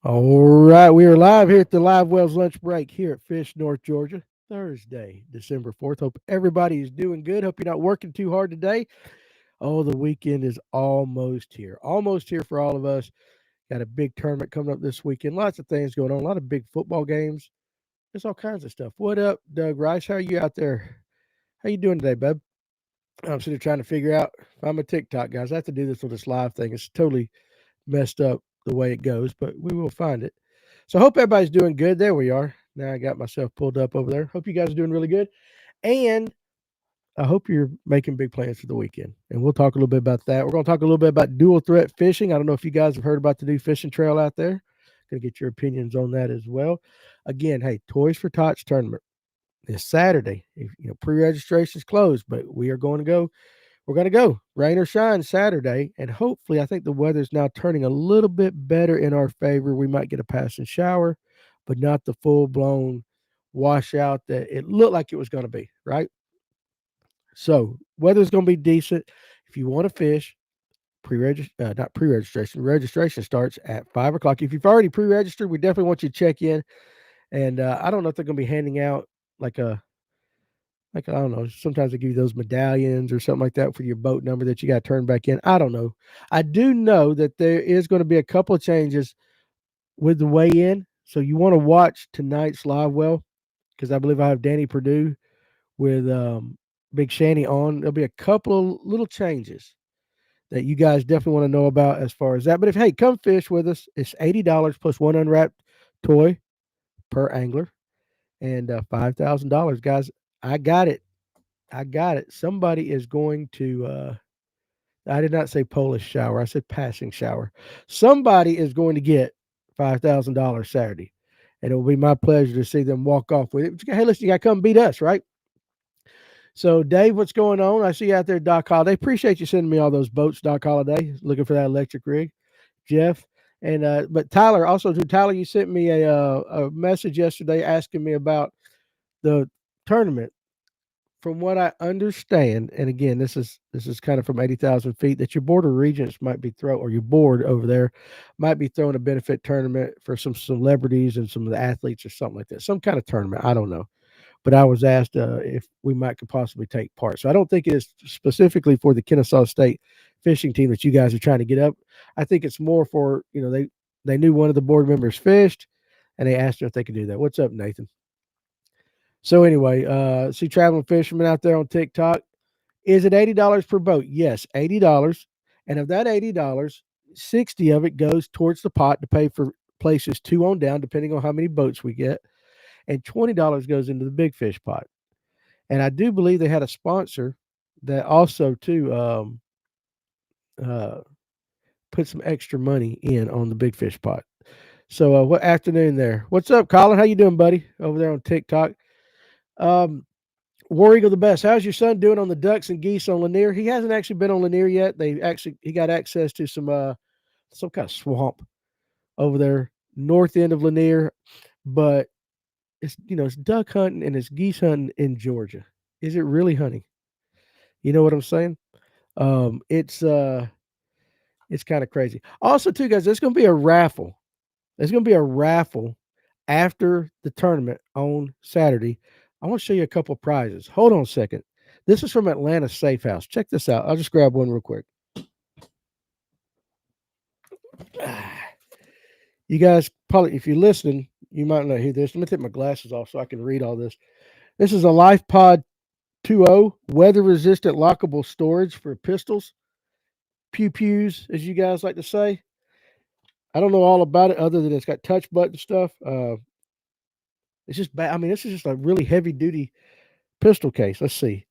All right, we are live here at the Livewell's lunch break here at Fish, North Georgia, Thursday, December 4th. Hope everybody is doing good. Hope you're not working too hard today. Oh, the weekend is almost here. Almost here for all of us. Got a big tournament coming up this weekend. Lots of things going on. A lot of big football games. There's all kinds of stuff. What up, Doug Rice? How are you out there? How you doing today, bub? I'm sitting here trying to figure out if I'm a TikTok, guys. I have to do this with this live thing. It's totally messed up the way it goes, but we will find it. So I hope everybody's doing good. There we are. Now I got myself pulled up over there. Hope you guys are doing really good. And I hope you're making big plans for the weekend. And we'll talk a little bit about that. We're going to talk a little bit about dual threat fishing. I don't know if you guys have heard about the new fishing trail out there. Going to get your opinions on that as well. Again, hey, Toys for Tots tournament this Saturday. Pre-registration is closed, but we are going to go. We're going to go rain or shine Saturday, and hopefully I think the weather's now turning a little bit better in our favor. We might get a passing shower, but not the full-blown washout that it looked like it was going to be, right? So weather's going to be decent. If you want to fish, not pre-registration, registration starts at 5 o'clock. If you've already pre-registered, we definitely want you to check in. And I don't know if they're going to be handing out like I don't know, sometimes they give you those medallions or something like that for your boat number that you got to turn back in. I don't know. I do know that there is going to be a couple of changes with the weigh in. So you want to watch tonight's live well because I believe I have Danny Purdue with Big Shanny on. There'll be a couple of little changes that you guys definitely want to know about as far as that. But if, hey, come fish with us, it's $80 plus one unwrapped toy per angler and $5,000. Guys, I got it. I got it. Somebody is going to I did not say Polish shower. I said passing shower. Somebody is going to get $5,000 Saturday. And it will be my pleasure to see them walk off with it. Hey, listen, you got to come beat us, right? So, Dave, what's going on? I see you out there, Doc Holiday. Appreciate you sending me all those boats, Doc Holiday. Looking for that electric rig. Jeff. And but Tyler, also to Tyler, you sent me a message yesterday asking me about the tournament. From what I understand, and again, this is kind of from 80,000 feet, that your board of regents might be or your board over there might be throwing a benefit tournament for some celebrities and some of the athletes or something like that, some kind of tournament. I don't know, but I was asked if we might could possibly take part. So I don't think it is specifically for the Kennesaw State fishing team that you guys are trying to get up. I think it's more for they knew one of the board members fished, and they asked her if they could do that. What's up, Nathan? So anyway, see traveling fishermen out there on TikTok. Is it $80 per boat? Yes, $80. And of that $80, 60 of it goes towards the pot to pay for places 2 on down, depending on how many boats we get. And $20 goes into the big fish pot. And I do believe they had a sponsor that also too uh, put some extra money in on the big fish pot. So what afternoon there? What's up, Colin? How you doing, buddy? Over there on TikTok. Um, War Eagle the best. How's your son doing on the ducks and geese on Lanier? He hasn't actually been on Lanier yet. He got access to some kind of swamp over there north end of Lanier, but it's duck hunting and it's geese hunting in Georgia. Is it really hunting? You know what I'm saying? Um, it's uh it's kind of crazy. Also, too, guys, there's gonna be a raffle. There's gonna be a raffle after the tournament on Saturday. I want to show you a couple prizes. Hold on a second. This is from Atlanta Safe House. Check this out. I'll just grab one real quick. You guys probably, if you're listening, you might not hear this. Let me take my glasses off so I can read all this. This is a LifePod 2.0 weather resistant lockable storage for pistols, pew pews, as you guys like to say. I don't know all about it other than it's got touch button stuff. It's just bad. I mean, this is just a really heavy duty pistol case. Let's see.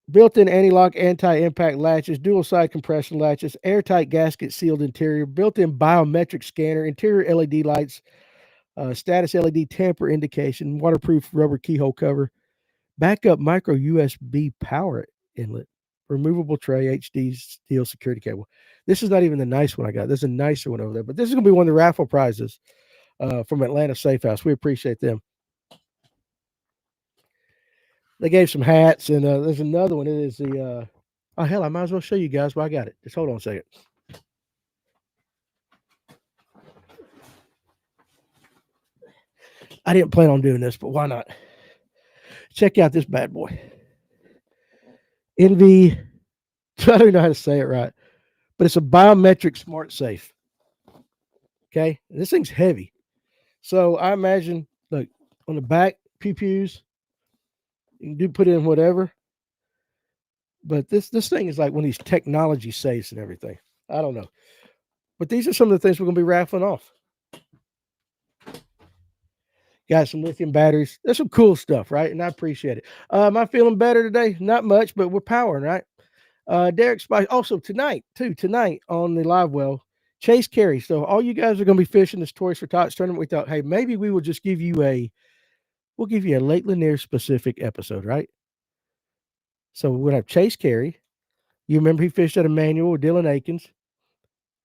Built-in anti-lock, anti-impact latches, dual-side compression latches, airtight gasket-sealed interior, built-in biometric scanner, interior LED lights, status LED tamper indication, waterproof rubber keyhole cover, backup micro USB power inlet, removable tray, HD steel security cable. This is not even the nice one I got. There's a nicer one over there, but this is going to be one of the raffle prizes from Atlanta Safe House. We appreciate them. They gave some hats, and there's another one. It is the oh hell, I might as well show you guys why I got it. Just hold on a second. I didn't plan on doing this, but why not? Check out this bad boy. Envy, I don't even know how to say it right, but it's a biometric smart safe. Okay. This thing's heavy. So I imagine, look, on the back, pews, you can put in whatever. But this thing is like one of these technology safes and everything. I don't know. But these are some of the things we're going to be raffling off. Got some lithium batteries. There's some cool stuff, right? And I appreciate it. Am I feeling better today? Not much, but we're powering, right? Derek Spice. Also tonight on the Livewell, Chase Carey. So all you guys are going to be fishing this Toys for Tots tournament. We thought, hey, maybe we will just give you we'll give you a Lake Lanier specific episode, right? So we're going to have Chase Carey. You remember he fished at Emmanuel with Dylan Akins.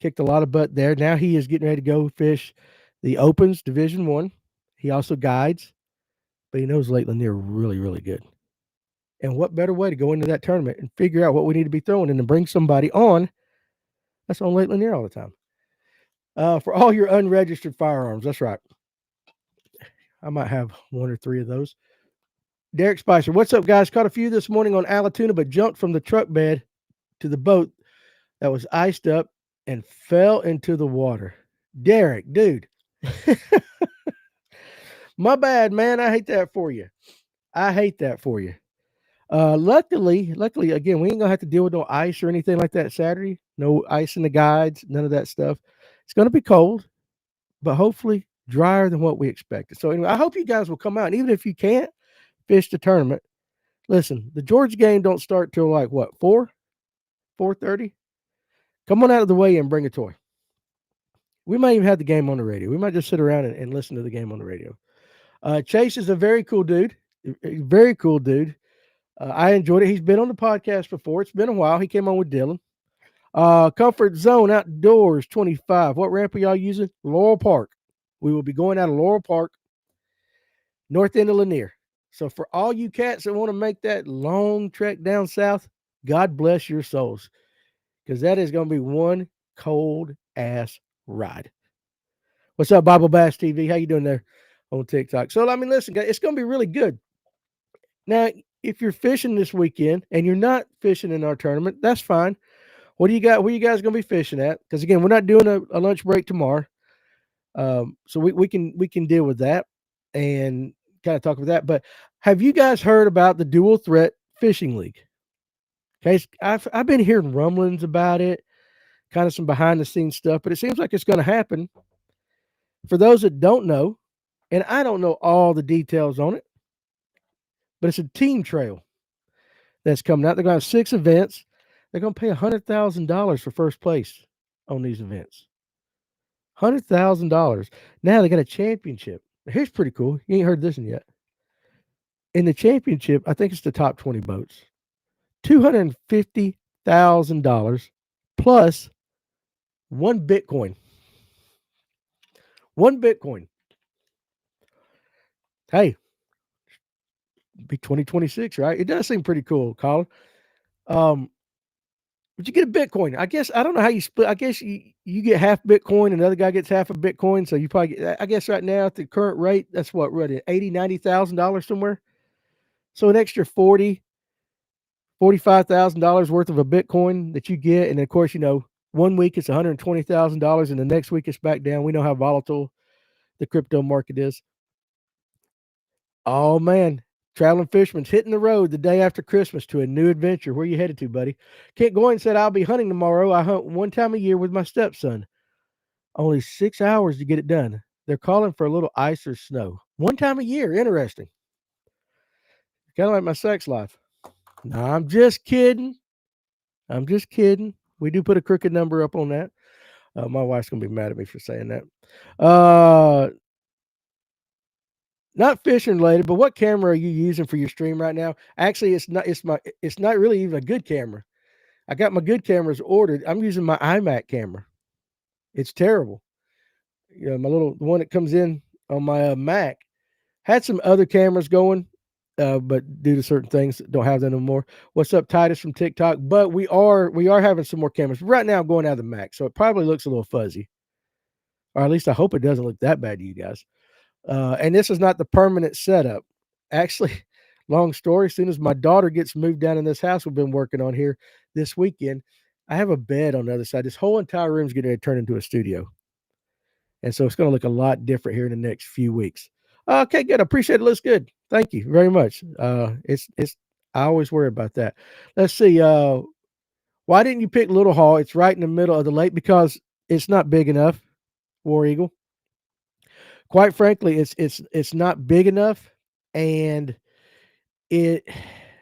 Kicked a lot of butt there. Now he is getting ready to go fish the Opens Division I. He also guides, but he knows Lake Lanier really, really good. And what better way to go into that tournament and figure out what we need to be throwing and to bring somebody on that's on Lake Lanier all the time. For all your unregistered firearms, that's right. I might have 1 or 3 of those. Derek Spicer, what's up, guys? Caught a few this morning on Allatoona, but jumped from the truck bed to the boat that was iced up and fell into the water. Derek, dude. My bad, man. I hate that for you. Luckily, again, we ain't gonna have to deal with no ice or anything like that Saturday. No ice in the guides, none of that stuff. It's gonna be cold, but hopefully drier than what we expected. So anyway, I hope you guys will come out. And even if you can't fish the tournament, listen, the Georgia game don't start till like what, 4:30? Come on out of the way and bring a toy. We might even have the game on the radio. We might just sit around and listen to the game on the radio. Chase is a very cool dude. Very cool dude. I enjoyed it. He's been on the podcast before. It's been a while. He came on with Dylan. Comfort Zone Outdoors 25. What ramp are y'all using? Laurel Park. We will be going out of Laurel Park, north end of Lanier. So for all you cats that want to make that long trek down south, God bless your souls, because that is going to be one cold ass ride. What's up, Bible Bass TV? How you doing there on TikTok? So, I mean, listen, guys, it's going to be really good. Now, if you're fishing this weekend and you're not fishing in our tournament, that's fine. What do you got? Where you guys going to be fishing at? Because, again, we're not doing a lunch break tomorrow. So we can deal with that and kind of talk about that. But have you guys heard about the Dual Threat Fishing League? Okay, I've been hearing rumblings about it, kind of some behind the scenes stuff, but it seems like it's going to happen. For those that don't know, and I don't know all the details on it, but it's a team trail that's coming out. They're going to have 6 events. They're going to pay $100,000 for first place on these events. $100,000. Now they got a championship. Here's pretty cool. You ain't heard this one yet. In the championship, I think it's the top 20 boats. $250,000 plus 1 Bitcoin. 1 Bitcoin. Hey, be 2026, right? It does seem pretty cool, Colin. But you get a Bitcoin. I guess, I don't know how you split. I guess you get half Bitcoin and the other guy gets half a Bitcoin. So you probably get, I guess right now at the current rate, that's what, $80,000, $90,000 somewhere. So an extra $45,000 worth of a Bitcoin that you get. And of course, 1 week it's $120,000 and the next week it's back down. We know how volatile the crypto market is. Oh man, traveling fisherman's hitting the road the day after Christmas to a new adventure. Where you headed to, buddy? Kent Goins said, I'll be hunting tomorrow. I hunt 1 time a year with my stepson. Only 6 hours to get it done. They're calling for a little ice or snow. 1 time a year. Interesting. Kind of like my sex life. No, I'm just kidding. We do put a crooked number up on that. My wife's going to be mad at me for saying that. Not fishing related, but what camera are you using for your stream right now? Actually, it's not really even a good camera. I got my good cameras ordered. I'm using my iMac camera. It's terrible. The one that comes in on my Mac had some other cameras going, but due to certain things, don't have them anymore. What's up, Titus from TikTok? But we are having some more cameras. Right now, I'm going out of the Mac, so it probably looks a little fuzzy. Or at least I hope it doesn't look that bad to you guys. And this is not the permanent setup. Actually, long story, as soon as my daughter gets moved down in this house we've been working on here this weekend, I have a bed on the other side. This whole entire room is getting to turn into a studio. And so it's going to look a lot different here in the next few weeks. Okay, good. I appreciate it. Looks good. Thank you very much. It's I always worry about that. Let's see. Why didn't you pick Little Hall? It's right in the middle of the lake because it's not big enough. War Eagle. Quite frankly, it's not big enough, and it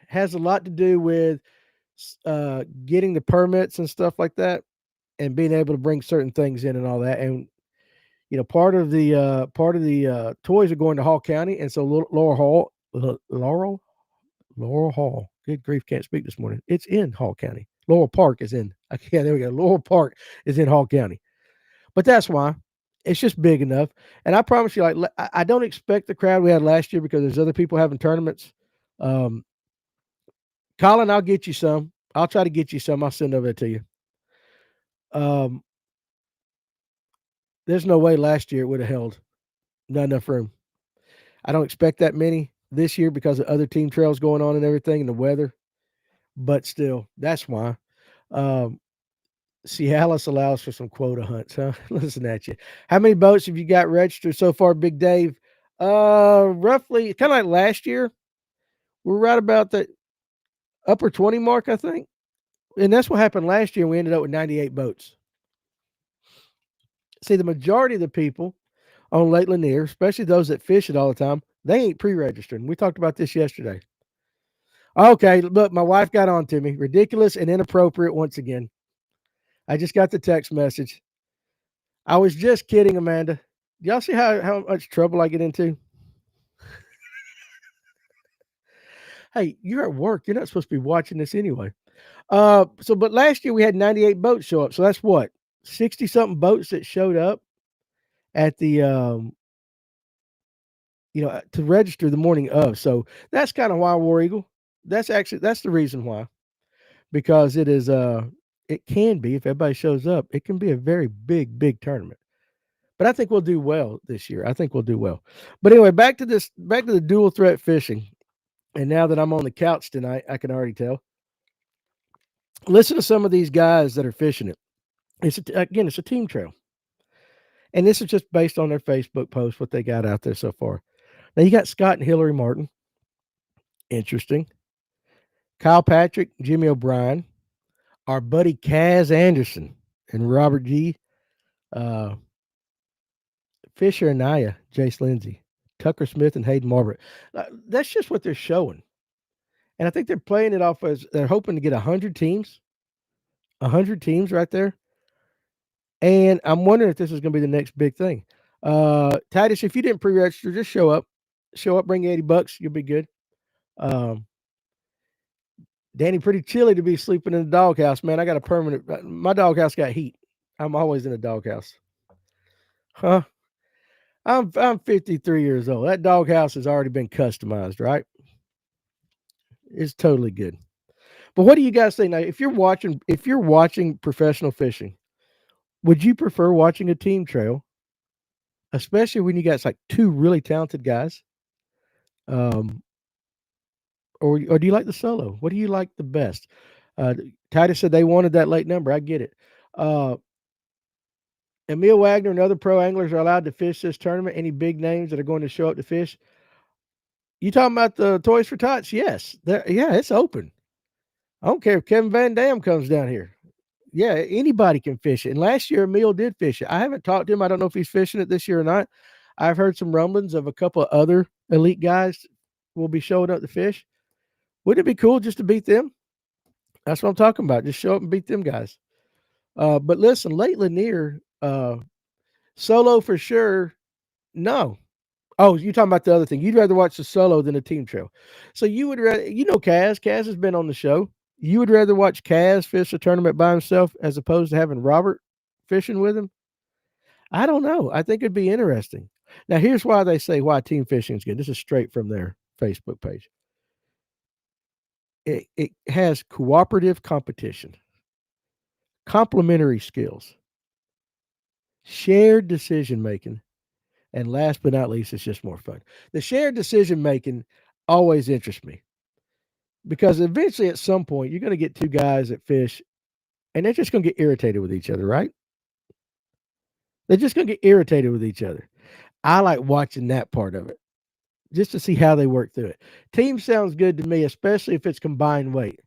has a lot to do with getting the permits and stuff like that, and being able to bring certain things in and all that. And part of the toys are going to Hall County, and so Laurel Hall. Good grief, can't speak this morning. It's in Hall County. Laurel Park is in. Yeah, there we go. Laurel Park is in Hall County. But that's why it's just big enough. And I promise you, like I don't expect the crowd we had last year because there's other people having tournaments. Um, Colin, I'll get you some. I'll try to get you some. I'll send over to you. Um, there's no way last year it would have held. Not enough room. I don't expect that many this year because of other team trails going on and everything and the weather. But still, that's why. Um, Cialis allows for some quota hunts, huh? Listen at you. How many boats have you got registered so far, Big Dave? Roughly, kind of like last year. We're right about the upper 20 mark, I think. And that's what happened last year. We ended up with 98 boats. See, the majority of the people on Lake Lanier, especially those that fish it all the time, they ain't pre-registered. We talked about this yesterday. Okay, look, my wife got on to me. Ridiculous and inappropriate once again. I just got the text message. I was just kidding, Amanda. Y'all see how much trouble I get into? Hey, you're at work. You're not supposed to be watching this anyway. But last year we had 98 boats show up. So that's what? 60 something boats that showed up at the to register the morning of. So that's kind of why War Eagle. That's the reason why. Because it can be, if everybody shows up, it can be a very big tournament. But I think we'll do well this year. I think we'll do well. But anyway, back to the dual threat fishing. And now that I'm on the couch tonight, I can already tell. Listen to some of these guys that are fishing it. It's a team trail. And this is just based on their Facebook post, what they got out there so far. Now you got Scott and Hillary Martin. Interesting. Kyle Patrick, Jimmy O'Brien, our buddy Kaz Anderson, and Robert G. Fisher and Naya, Jace Lindsay, Tucker Smith, and Hayden Marbert. That's just what they're showing. And I think they're playing it off as they're hoping to get 100 teams. 100 teams right there. And I'm wondering if this is going to be the next big thing. Titus, if you didn't pre-register, just show up. Show up, bring $80. You'll be good. Danny, pretty chilly to be sleeping in the doghouse, man. I got a permanent. My doghouse got heat. I'm always in a doghouse. Huh? I'm 53 years old. That doghouse has already been customized, right? It's totally good. But what do you guys think now? If you're watching professional fishing, would you prefer watching a team trail, especially when you got like two really talented guys? Or do you like the solo? What do you like the best? Titus said they wanted that late number. I get it. Emil Wagner and other pro anglers are allowed to fish this tournament. Any big names that are going to show up to fish? You talking about the Toys for Tots? Yes. Yeah, it's open. I don't care if Kevin Van Dam comes down here. Yeah, anybody can fish it. And last year, Emil did fish it. I haven't talked to him. I don't know if he's fishing it this year or not. I've heard some rumblings of a couple of other elite guys will be showing up to fish. Wouldn't it be cool just to beat them? That's what I'm talking about. Just show up and beat them guys. But listen, Lake Lanier, solo for sure. No. Oh, you're talking about the other thing. You'd rather watch the solo than a team trail. So you would rather, Kaz. Kaz has been on the show. You would rather watch Kaz fish a tournament by himself as opposed to having Robert fishing with him? I don't know. I think it'd be interesting. Now, here's why they say why team fishing is good. This is straight from their Facebook page. It has cooperative competition, complementary skills, shared decision making, And last but not least, it's just more fun. The shared decision making always interests me because eventually at some point you're going to get two guys that fish and they're just going to get irritated with each other, right? They're just going to get irritated with each other. I like watching that part of it just to see how they work through it. Team sounds good to me, especially if it's combined weight.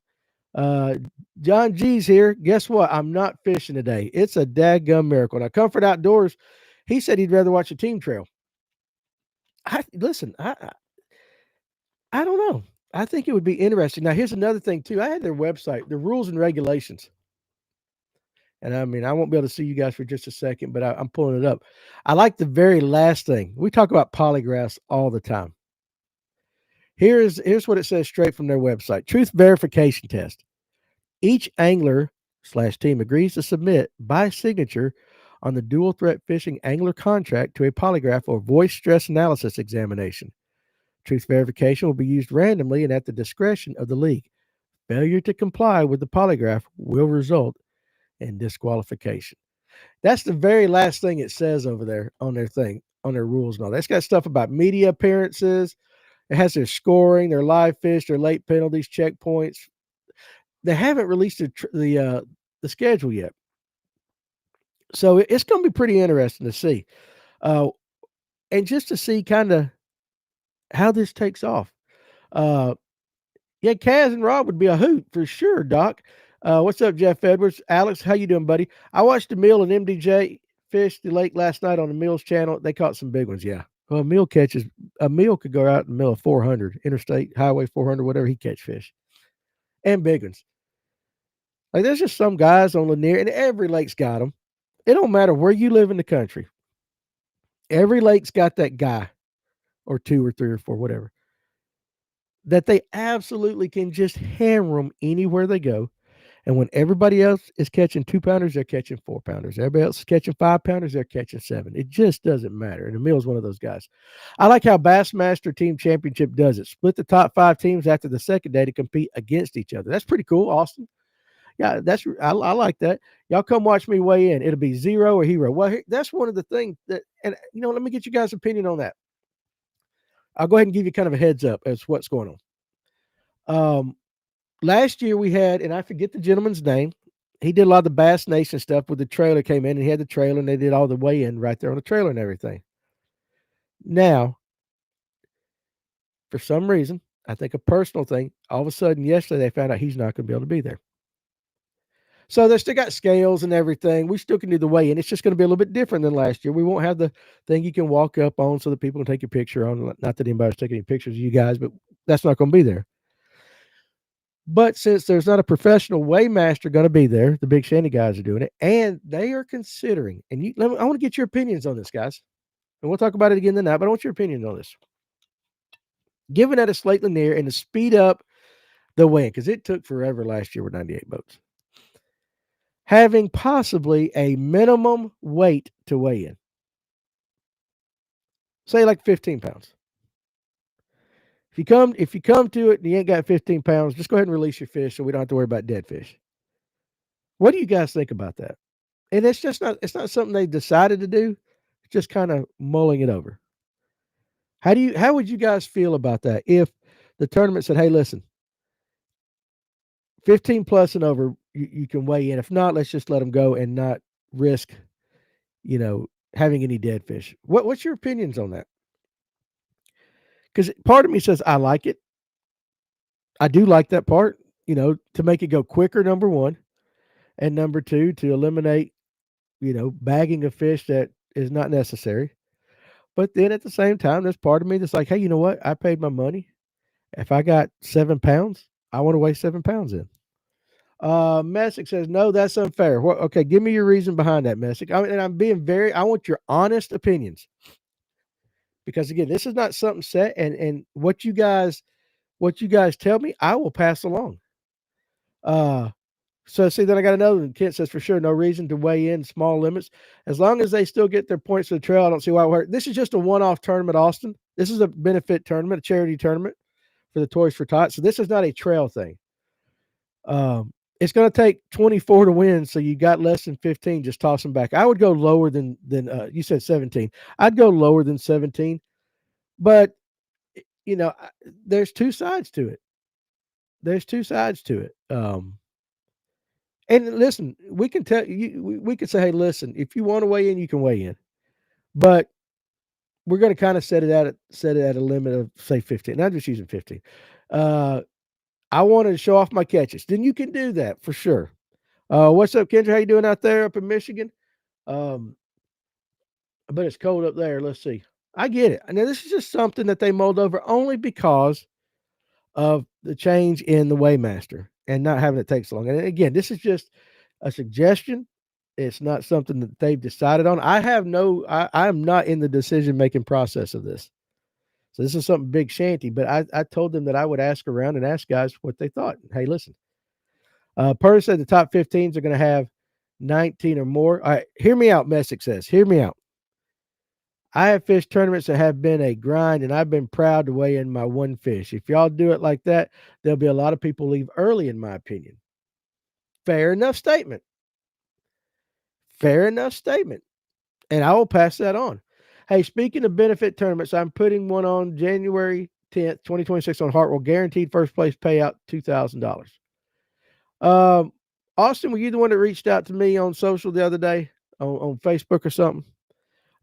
Uh, John G's here. Guess what? I'm not fishing today. It's a daggum miracle. Now, Comfort Outdoors, he said he'd rather watch a team trail. Listen, I don't know. I think it would be interesting. Now, here's another thing too. I had their website, the rules and regulations. And I mean, I won't be able to see you guys for just a second, but I'm pulling it up. I like the very last thing. We talk about polygraphs all the time. Here's what it says straight from their website. Truth verification test. Each angler/team agrees to submit by signature on the dual threat fishing angler contract to a polygraph or voice stress analysis examination. Truth verification will be used randomly and at the discretion of the league. Failure to comply with the polygraph will result in disqualification. That's the very last thing it says over there on their thing, on their rules and all. That's got stuff about media appearances. It has their scoring, their live fish, their late penalties, checkpoints. They haven't released the schedule yet, so it's going to be pretty interesting to see, and just to see kind of how this takes off. Yeah, Kaz and Rob would be a hoot for sure, Doc. What's up, Jeff Edwards? Alex, how you doing, buddy? I watched Emil and MDJ fish the lake last night on the Mills channel. They caught some big ones, yeah. Well, Emil could go out in the middle of 400, Interstate Highway 400, whatever, he catch fish. And big ones. Like, there's just some guys on Lanier, and every lake's got them. It don't matter where you live in the country. Every lake's got that guy or two or three or four, whatever, that they absolutely can just hammer them anywhere they go. And when everybody else is catching 2-pounders, they're catching 4-pounders. Everybody else is catching 5-pounders, they're catching 7. It just doesn't matter. And Emil's one of those guys. I like how Bassmaster Team Championship does it. Split the top 5 teams after the second day to compete against each other. That's pretty cool, Austin. Yeah, I like that. Y'all come watch me weigh in. It'll be zero or hero. Well, that's one of the things that, and let me get you guys' opinion on that. I'll go ahead and give you kind of a heads up as what's going on. Last year we had, and I forget the gentleman's name. He did a lot of the Bass Nation stuff with the trailer came in, and he had the trailer, and they did all the weigh-in right there on the trailer and everything. Now, for some reason, I think a personal thing, all of a sudden yesterday they found out he's not going to be able to be there. So they still got scales and everything. We still can do the weigh-in. It's just going to be a little bit different than last year. We won't have the thing you can walk up on so that people can take your picture on. Not that anybody's taking any pictures of you guys, but that's not going to be there. But since there's not a professional weighmaster going to be there, the Big Shanty guys are doing it, and they are considering. And I want to get your opinions on this, guys. And we'll talk about it again tonight, but I want your opinion on this. Given that it's Slate Lanier and to speed up the weigh-in, because it took forever last year with 98 boats. Having possibly a minimum weight to weigh in. Say like 15 pounds. If you come to it and you ain't got 15 pounds, just go ahead and release your fish so we don't have to worry about dead fish. What do you guys think about that? And it's not something they decided to do. It's just kind of mulling it over. How would you guys feel about that if the tournament said, hey, listen, 15 plus and over, you can weigh in. If not, let's just let them go and not risk, having any dead fish. What's your opinions on that? Because part of me says I like it. I do like that part, to make it go quicker, number one. And number two, to eliminate, bagging of fish that is not necessary. But then at the same time, there's part of me that's like, hey, you know what? I paid my money. If I got 7 pounds, I want to weigh 7 pounds in. Messick says, no, that's unfair. Okay, give me your reason behind that, Messick. I want your honest opinions. Because again, this is not something set, and what you guys tell me, I will pass along. So see, then I got another one. Kent says for sure, no reason to weigh in small limits. As long as they still get their points to the trail, I don't see why it would hurt. This is just a one-off tournament, Austin. This is a benefit tournament, a charity tournament for the Toys for Tots. So this is not a trail thing. It's going to take 24 to win, so you got less than 15. Just toss them back. I would go lower than you said 17. I'd go lower than 17, but you know, there's two sides to it. There's two sides to it. And listen, we can tell you, we can say, hey, listen, if you want to weigh in, you can weigh in, but we're going to kind of set it at a limit of say 15. I'm just using 15. Uh, I wanted to show off my catches. Then you can do that for sure. What's up, Kendra? How you doing out there up in Michigan? Um, but it's cold up there. Let's see. I get it. Now this is just something that they mulled over only because of the change in the Waymaster and not having it take so long. And again, this is just a suggestion. It's not something that they've decided on. I'm not in the decision making process of this. So this is something big shanty, but I told them that I would ask around and ask guys what they thought. Hey, listen, Purse said the top 15s are going to have 19 or more. All right, hear me out, Messick says. Hear me out. I have fished tournaments that have been a grind, and I've been proud to weigh in my one fish. If y'all do it like that, there'll be a lot of people leave early, in my opinion. Fair enough statement. Fair enough statement. And I will pass that on. Hey, speaking of benefit tournaments, I'm putting one on January 10th, 2026 on Hartwell. Guaranteed first place payout, $2,000. Austin, were you the one that reached out to me on social the other day on Facebook or something?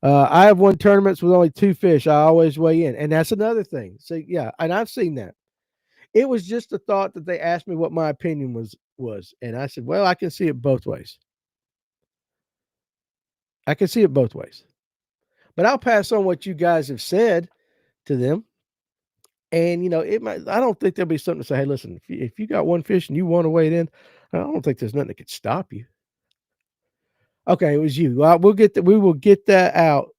I have won tournaments with only two fish. I always weigh in. And that's another thing. So, yeah, and I've seen that. It was just a thought that they asked me what my opinion was. And I said, well, I can see it both ways. I can see it both ways. But I'll pass on what you guys have said to them. And, you know, I don't think there'll be something to say, hey, listen, if you got one fish and you want to weigh it in, I don't think there's nothing that could stop you. Okay, it was you. We will get that out.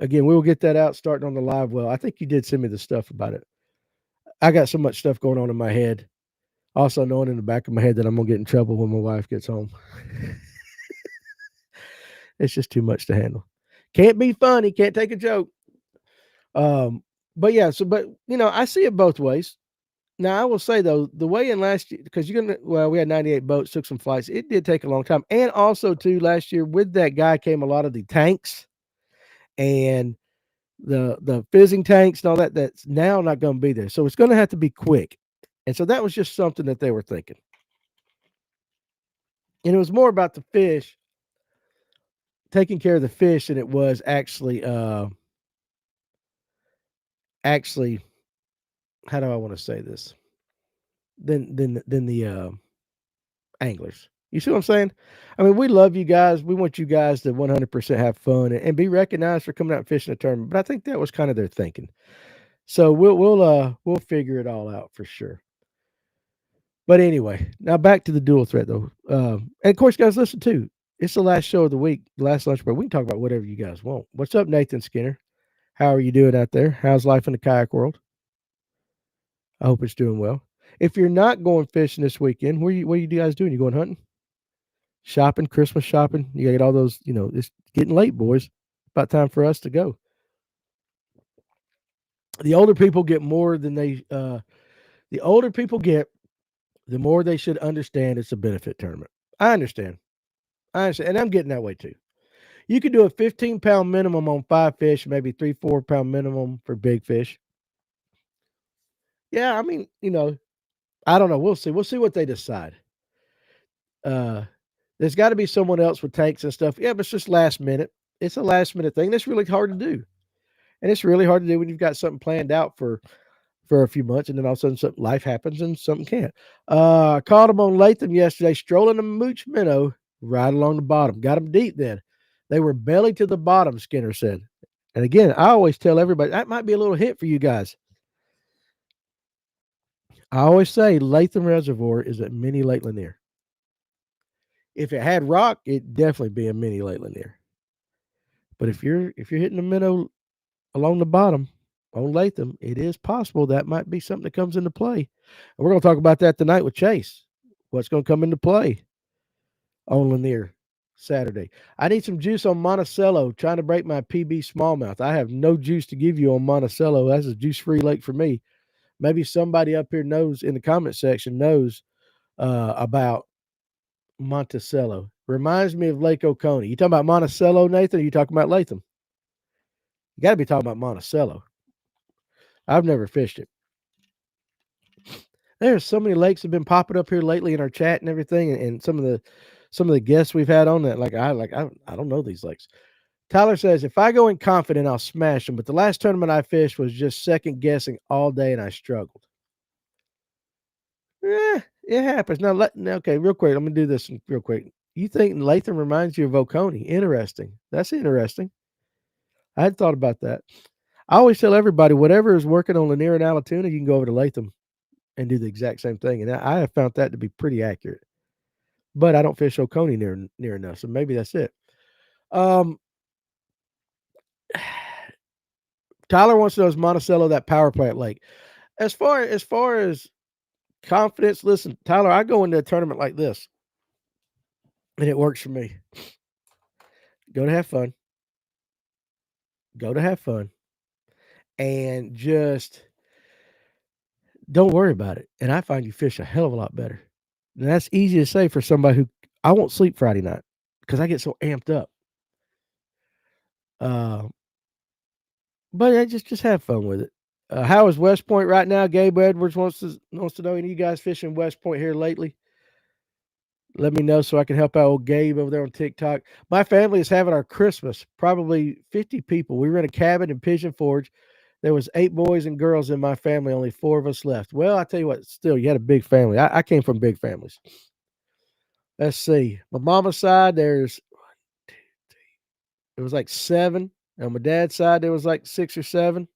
Again, we will get that out starting on the Livewell. I think you did send me the stuff about it. I got so much stuff going on in my head. Also knowing in the back of my head that I'm gonna get in trouble when my wife gets home. It's just too much to handle. Can't be funny, can't take a joke. But yeah, but you know, I see it both ways. Now I will say though, the weigh-in last year, because we had 98 boats, took some flights. It did take a long time. And also too, last year with that guy came a lot of the tanks and the fizzing tanks and all that. That's now not going to be there. So it's going to have to be quick. And so that was just something that they were thinking. And it was more about the fish, taking care of the fish than it was actually how do I want to say this? Than the anglers. You see what I'm saying? I mean, we love you guys. We want you guys to 100% have fun and be recognized for coming out and fishing a tournament. But I think that was kind of their thinking. So we'll figure it all out for sure. But anyway, now back to the dual threat though. And of course, guys, listen too. It's the last show of the week, the last lunch break. We can talk about whatever you guys want. What's up, Nathan Skinner? How are you doing out there? How's life in the kayak world? I hope it's doing well. If you're not going fishing this weekend, what are you guys doing? You going hunting? Shopping, Christmas shopping? You gotta get all those, you know, it's getting late, boys. About time for us to go. The older people get more than the older people get, the more they should understand it's a benefit tournament. I understand. And I'm getting that way too. You could do a 15-pound minimum on 5 fish, maybe 3-4 pound minimum for big fish. Yeah, I mean, you know, I don't know. We'll see. We'll see what they decide. There's got to be someone else with tanks and stuff. Yeah, but it's just last minute. It's a last minute thing. That's really hard to do, and it's really hard to do when you've got something planned out for a few months, and then all of a sudden life happens and something can't. I caught them on Latham yesterday, strolling a mooch minnow right along the bottom. Got them deep then. They were belly to the bottom, Skinner said. And again, I always tell everybody that might be a little hint for you guys. I always say Latham Reservoir is a mini Lake Lanier. If it had rock, it'd definitely be a mini Lake Lanier. But if you're hitting the minnow along the bottom on Latham, it is possible that might be something that comes into play. And we're going to talk about that tonight with Chase. What's going to come into play on Lanier Saturday? I need some juice on Monticello, trying to break my PB smallmouth. I have no juice to give you on Monticello. That's a juice-free lake for me. Maybe somebody up here knows in the comment section knows about Monticello. Reminds me of Lake Oconee. You talking about Monticello, Nathan? Or you talking about Latham? You got to be talking about Monticello. I've never fished it. There's so many lakes have been popping up here lately in our chat and everything, and some of the guests we've had on that. I don't know these lakes. Tyler says if I go in confident, I'll smash them. But the last tournament I fished was just second guessing all day, and I struggled. It happens. Now, okay, real quick. Let me do this real quick. You think Latham reminds you of Oconee? Interesting. That's interesting. I hadn't thought about that. I always tell everybody, whatever is working on Lanier and Allatoona, you can go over to Latham and do the exact same thing. And I have found that to be pretty accurate. But I don't fish Oconee near enough, so maybe that's it. Tyler wants to know is Monticello that power plant lake? As far as confidence, listen, Tyler, I go into a tournament like this, and it works for me. Go to have fun. Go to have fun. And just don't worry about it. And I find you fish a hell of a lot better. And that's easy to say for somebody who I won't sleep Friday night because I get so amped up. But just have fun with it. How is West Point right now? Gabe Edwards wants to know any of you guys fishing West Point here lately. Let me know so I can help out old Gabe over there on TikTok. My family is having our Christmas. Probably 50 people. We were in a cabin in Pigeon Forge. There was 8 boys and girls in my family. Only 4 of us left. Well, I tell you what, still, you had a big family. I came from big families. Let's see. My mama's side, it was like 7. On my dad's side, there was like 6 or 7.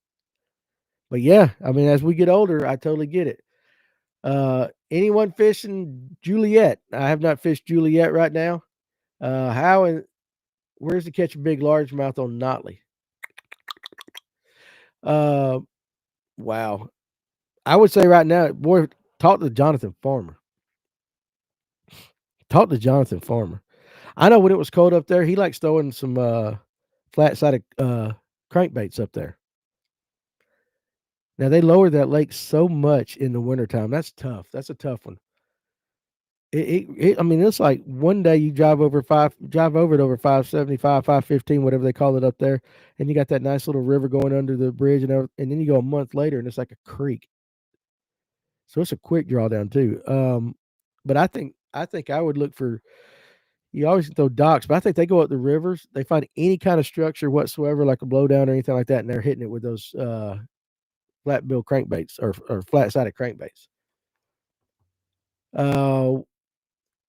But yeah, I mean, as we get older, I totally get it. Anyone fishing Juliet? I have not fished Juliet right now. Where's to catch a big largemouth on Notley? Wow. I would say right now, boy, talk to Jonathan Farmer. I know when it was cold up there, he likes throwing some flat-sided crankbaits up there. Now, they lowered that lake so much in the wintertime. That's tough. That's a tough one. I mean, it's like one day you drive over it over 575, 515, whatever they call it up there, and you got that nice little river going under the bridge, and then you go a month later, and it's like a creek. So it's a quick drawdown too. But I think I would look for. You always throw docks, but I think they go up the rivers. They find any kind of structure whatsoever, like a blowdown or anything like that, and they're hitting it with those flat bill crankbaits or flat sided crankbaits.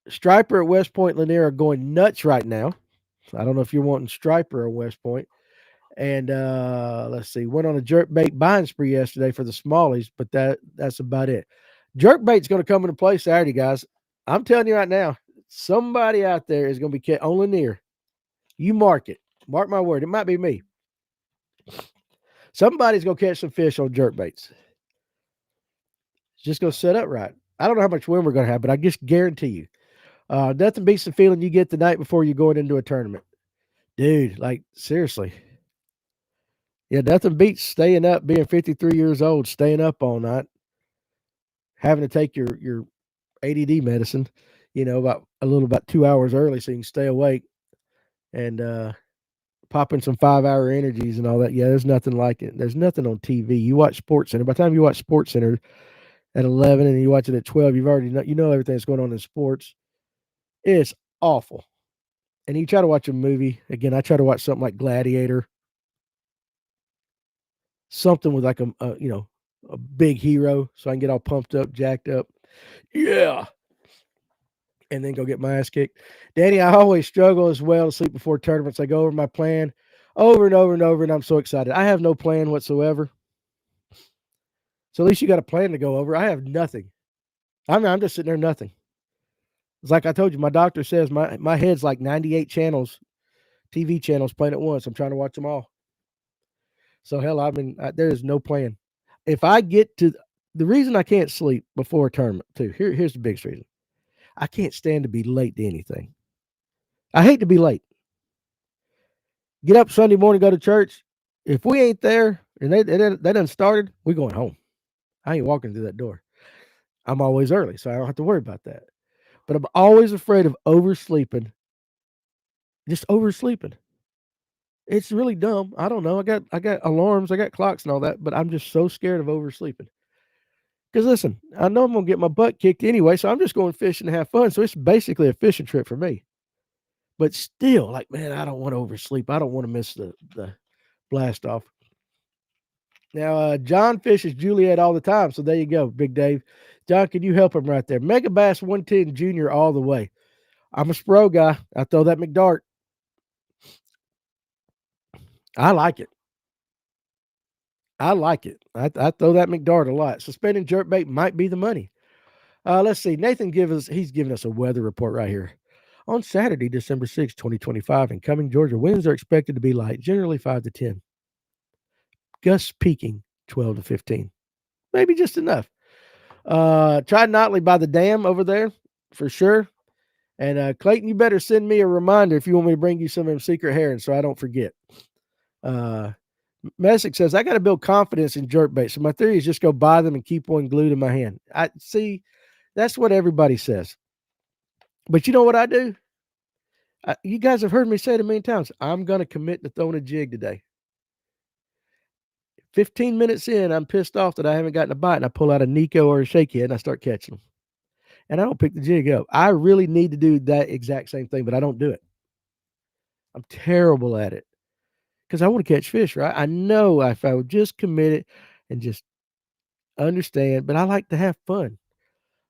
Striper at West Point Lanier are going nuts right now. I don't know if you're wanting striper or West Point. And let's see, went on a jerkbait buying spree yesterday for the smallies, but that's about it. Jerkbait's going to come into play Saturday, guys. I'm telling you right now, somebody out there is going to be on Lanier. You mark it. Mark my word. It might be me. Somebody's going to catch some fish on jerkbaits. It's just going to set up right. I don't know how much wind we're going to have, but I just guarantee you. Nothing beats the feeling you get the night before you're going into a tournament. Dude, like, seriously. Yeah, nothing beats staying up, being 53 years old, staying up all night, having to take your ADD medicine, about 2 hours early so you can stay awake and popping some 5-hour energies and all that. Yeah, there's nothing like it. There's nothing on TV. You watch SportsCenter. By the time you watch SportsCenter at 11 and you watch it at 12, you've already know everything that's going on in sports. It's awful. And you try to watch a movie. Again, I try to watch something like Gladiator. Something with like a big hero so I can get all pumped up, jacked up. Yeah. And then go get my ass kicked. Danny, I always struggle as well to sleep before tournaments. I go over my plan over and over and over, and I'm so excited. I have no plan whatsoever. So at least you got a plan to go over. I have nothing. I'm just sitting there, nothing. It's like I told you, my doctor says my head's like 98 channels, TV channels playing at once. I'm trying to watch them all. So hell, there is no plan. If I get to the reason I can't sleep before a tournament too. Here's the biggest reason. I can't stand to be late to anything. I hate to be late. Get up Sunday morning, go to church. If we ain't there and they done started, we going home. I ain't walking through that door. I'm always early, so I don't have to worry about that. But I'm always afraid of oversleeping. Just oversleeping. It's really dumb. I don't know. I got alarms, I got clocks and all that, but I'm just so scared of oversleeping. Because listen, I know I'm gonna get my butt kicked anyway, so I'm just going fishing to have fun. So it's basically a fishing trip for me. But still, like, man, I don't want to oversleep. I don't want to miss the blast off. Now, John fishes Juliet all the time, so there you go, Big Dave. John, can you help him right there? Mega Bass 110 Junior all the way. I'm a Spro guy. I throw that McDart. I like it. I like it. I throw that McDart a lot. Suspending jerkbait might be the money. Let's see. Nathan he's giving us a weather report right here. On Saturday, December 6, 2025, in Cumming, Georgia, winds are expected to be light, generally 5 to 10. Gusts peaking 12 to 15. Maybe just enough. Try Notley by the dam over there for sure. And Clayton, you better send me a reminder if you want me to bring you some of them secret herons so I don't forget. Messick says, I got to build confidence in jerkbait. So my theory is just go buy them and keep one glued in my hand. I see. That's what everybody says. But you know what I do? You guys have heard me say it a million times. I'm going to commit to throwing a jig today. 15 minutes in, I'm pissed off that I haven't gotten a bite, and I pull out a Nico or a shakehead and I start catching them. And I don't pick the jig up. I really need to do that exact same thing, but I don't do it. I'm terrible at it because I want to catch fish, right? I know if I would just commit it and just understand, but I like to have fun.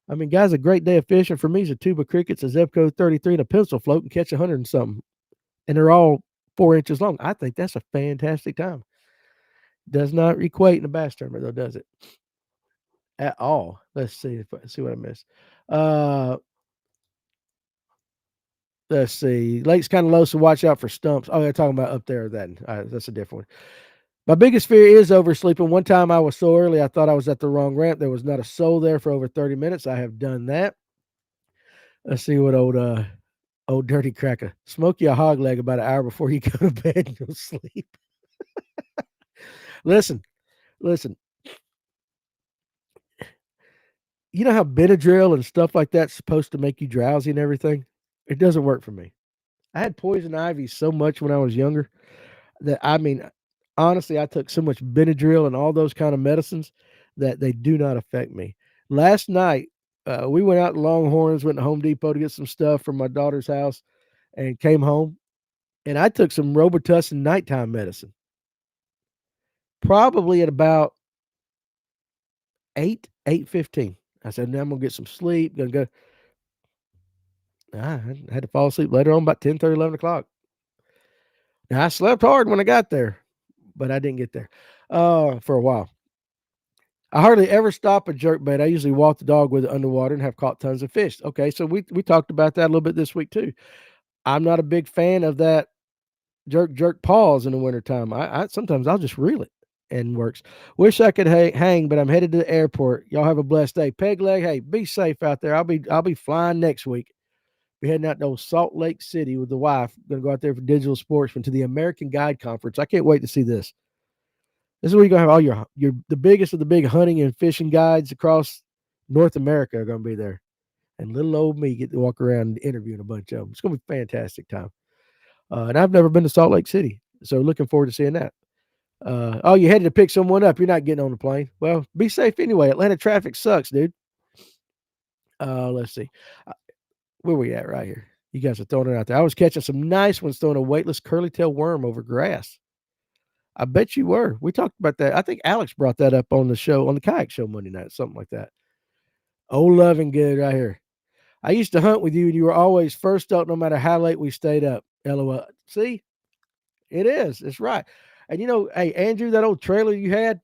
I mean, guys, a great day of fishing for me is a tube of crickets, a Zebco 33, and a pencil float and catch 100 and something. And they're all 4 inches long. I think that's a fantastic time. Does not equate in a bass tournament, though, does it? At all. Let's see what I missed. Let's see. Lake's kind of low, so watch out for stumps. Oh, they're talking about up there. Then that's a different one. My biggest fear is oversleeping. One time I was so early, I thought I was at the wrong ramp. There was not a soul there for over 30 minutes. I have done that. Let's see what old dirty cracker. Smoke you a hog leg about an hour before you go to bed and you'll sleep. Listen. You know how Benadryl and stuff like that's supposed to make you drowsy and everything? It doesn't work for me. I had poison ivy so much when I was younger that honestly, I took so much Benadryl and all those kind of medicines that they do not affect me. Last night, we went out to Longhorns, went to Home Depot to get some stuff from my daughter's house, and came home. And I took some Robitussin nighttime medicine, probably at about 8:15. I said, now I'm gonna get some sleep. Gonna go. I had to fall asleep later on, about 10:30, 11 o'clock. Now I slept hard when I got there, but I didn't get there for a while. I hardly ever stop a jerkbait. I usually walk the dog with it underwater and have caught tons of fish. Okay, so we talked about that a little bit this week too. I'm not a big fan of that jerk pause in the wintertime. I sometimes I'll just reel it and works. Wish I could hang, but I'm headed to the airport. Y'all have a blessed day. Peg leg, hey, be safe out there. I'll be flying next week. Be heading out to old Salt Lake City with the wife. Going to go out there for Digital Sportsman to the American Guide Conference. I can't wait to see this. This is where you're going to have all the biggest of the big hunting and fishing guides across North America are going to be there. And little old me get to walk around interviewing a bunch of them. It's going to be a fantastic time. And I've never been to Salt Lake City, so looking forward to seeing that. You headed to pick someone up. You're not getting on the plane. Well, be safe anyway. Atlanta traffic sucks, dude. Let's see. Where we at right here? You guys are throwing it out there. I was catching some nice ones throwing a weightless curly tail worm over grass. I bet you were. We talked about that. I think Alex brought that up on the show, on the kayak show Monday night, something like that. Oh, loving good right here. I used to hunt with you, and you were always first up no matter how late we stayed up. LOL. See? It is. It's right. And hey, Andrew, that old trailer you had,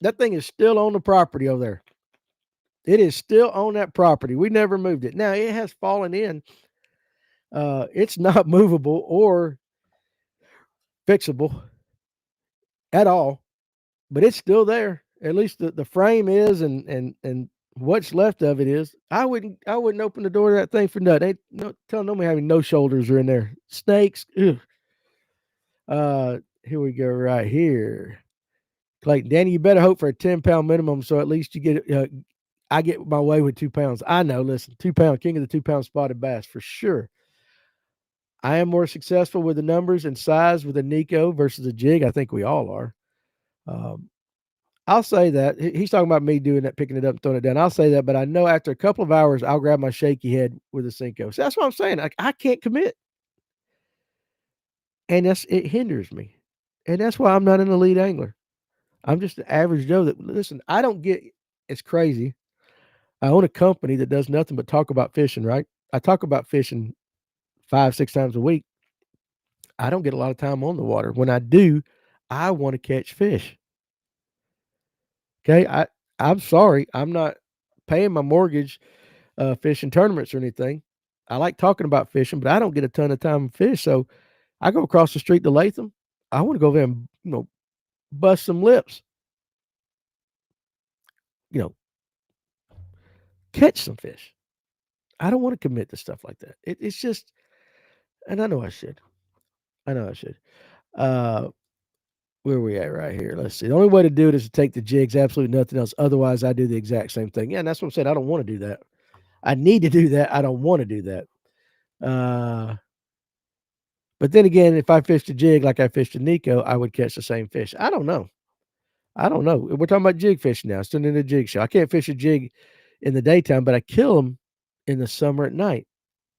that thing is still on the property over there. It is still on that property. We never moved it. Now, it has fallen in. It's not movable or fixable at all, but it's still there. At least the frame is, and what's left of it is. I wouldn't open the door to that thing for nothing. Ain't no telling nobody having no shoulders are in there. Snakes. Ugh. Here we go right here. Clayton, Danny, you better hope for a 10-pound minimum, so at least you get. I get my way with 2 pounds. I know. Listen, 2 pound king of the 2 pound spotted bass for sure. I am more successful with the numbers and size with a Nico versus a jig. I think we all are. Um, I'll say that. He's talking about me doing that, picking it up and throwing it down. I'll say that, but I know after a couple of hours, I'll grab my shaky head with a Cinco. So that's what I'm saying. I can't commit. And it hinders me. And that's why I'm not an elite angler. I'm just an average Joe that, listen, I don't get, it's crazy. I own a company that does nothing but talk about fishing, right? I talk about fishing 5, 6 times a week. I don't get a lot of time on the water. When I do, I want to catch fish. Okay. I'm sorry. I'm not paying my mortgage fishing tournaments or anything. I like talking about fishing, but I don't get a ton of time to fish. So I go across the street to Latham. I want to go there and, bust some lips, you know, catch some fish. I don't want to commit to stuff like that. It's just, and I know I should. I know I should. Uh, where are we at right here? Let's see. The only way to do it is to take the jigs, absolutely nothing else. Otherwise, I do the exact same thing. Yeah, and that's what I'm saying. I don't want to do that. I need to do that. I don't want to do that. But then again, if I fished a jig like I fished a Nico, I would catch the same fish. I don't know. I don't know. We're talking about jig fishing now. It's turning into a jig show. I can't fish a jig in the daytime, but I kill them in the summer at night.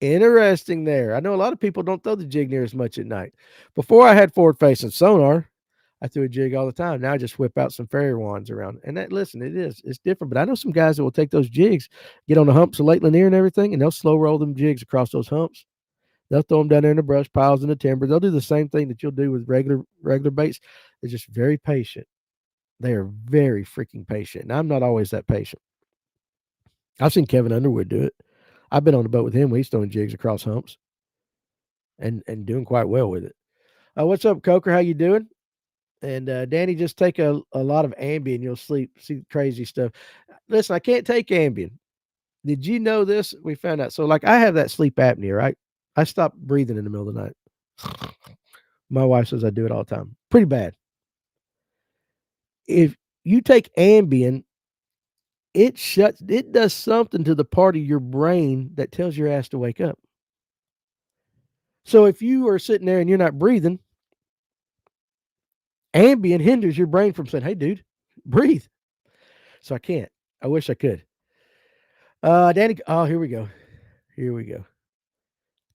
Interesting there. I know a lot of people don't throw the jig near as much at night. Before I had forward facing sonar, I threw a jig all the time. Now I just whip out some fairy wands around. And that, listen, it's different. But I know some guys that will take those jigs, get on the humps of Lake Lanier and everything, and they'll slow roll them jigs across those humps. They'll throw them down there in the brush piles in the timber. They'll do the same thing that you'll do with regular baits. They're just very patient. They are very freaking patient. And I'm not always that patient. I've seen Kevin Underwood do it. I've been on the boat with him when he's throwing jigs across humps and doing quite well with it. What's up, Coker? How you doing? And Danny, just take a lot of Ambien. You'll sleep. See crazy stuff. Listen, I can't take Ambien. Did you know this? We found out. So, like, I have that sleep apnea, right? I stop breathing in the middle of the night. My wife says I do it all the time. Pretty bad. If you take Ambien, it does something to the part of your brain that tells your ass to wake up. So if you are sitting there and you're not breathing, Ambien hinders your brain from saying, hey, dude, breathe. So I can't. I wish I could. Danny, here we go. Here we go.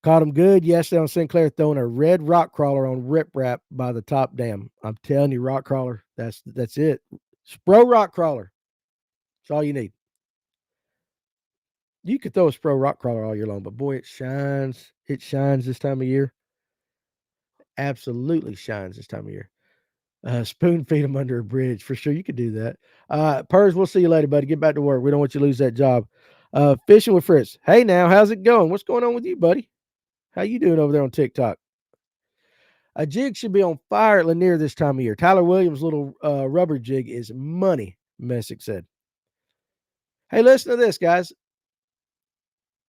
Caught him good yesterday on Sinclair throwing a red rock crawler on riprap by the top dam. I'm telling you, rock crawler, that's it. Spro rock crawler. That's all you need. You could throw a Spro rock crawler all year long, but boy, it shines. It shines this time of year. Absolutely shines this time of year. Spoon feed them under a bridge for sure. You could do that. Purrs, we'll see you later, buddy. Get back to work. We don't want you to lose that job. Fishing with Fritz. Hey, now, how's it going? What's going on with you, buddy? How you doing over there on TikTok? A jig should be on fire at Lanier this time of year. Tyler Williams' little rubber jig is money, Messick said. Hey, listen to this, guys.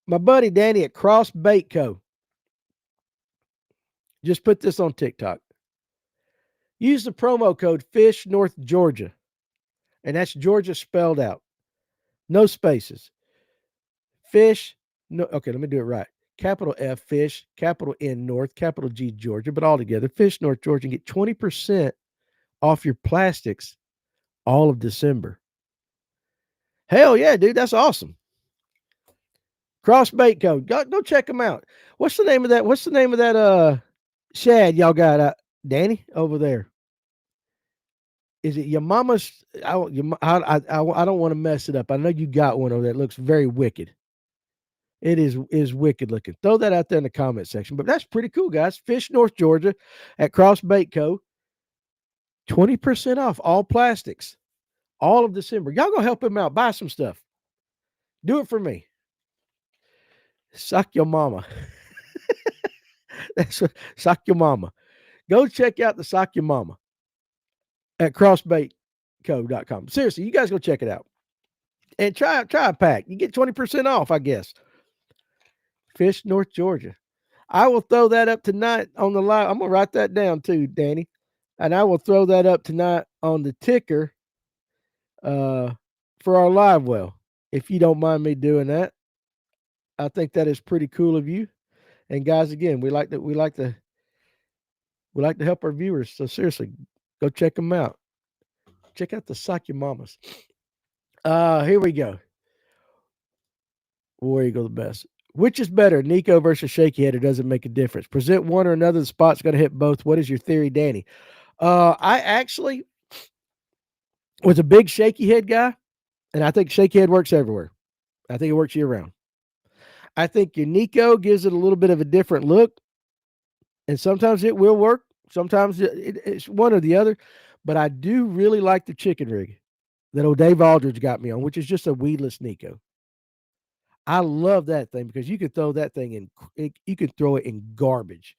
My buddy Danny at Cross Bait Co. just put this on TikTok. Use the promo code FISH North Georgia. And that's Georgia spelled out. No spaces. Fish. No, okay, let me do it right. Capital F, Fish, capital N, North, capital G, Georgia, but all together. Fish North Georgia, and get 20% off your plastics all of December. Hell yeah, dude. That's awesome. Cross Bait Code. Go check them out. What's the name of that? What's the name of that shad y'all got Danny over there? Is it your mama's? I don't want to mess it up. I know you got one over there. It looks very wicked. It is wicked looking. Throw that out there in the comment section. But that's pretty cool, guys. Fish North Georgia at Cross Bait Co. 20% off all plastics. All of December. Y'all go help him out. Buy some stuff. Do it for me. Suck your mama. That's what, sock your mama. Go check out the Sock Your Mama at crossbaitco.com. Seriously, you guys go check it out. And try a pack. You get 20% off, I guess. Fish North Georgia. I will throw that up tonight on the live. I'm going to write that down too, Danny. And I will throw that up tonight on the ticker for our Livewell. If you don't mind me doing that, I think that is pretty cool of you. And guys, again, we like to help our viewers. So seriously, go check them out. Check out the Sock Your Mamas. Here we go. Where you go the best? Which is better, Nico versus Shaky Head, or does it make a difference? Present one or another. The spot's going to hit both. What is your theory, Danny? I actually was a big Shaky Head guy, and I think Shaky Head works everywhere. I think it works year round. I think your Nico gives it a little bit of a different look, and sometimes it will work. Sometimes it's one or the other. But I do really like the chicken rig that old Dave Aldridge got me on, which is just a weedless Nico. I love that thing because you can throw that thing you can throw it in garbage.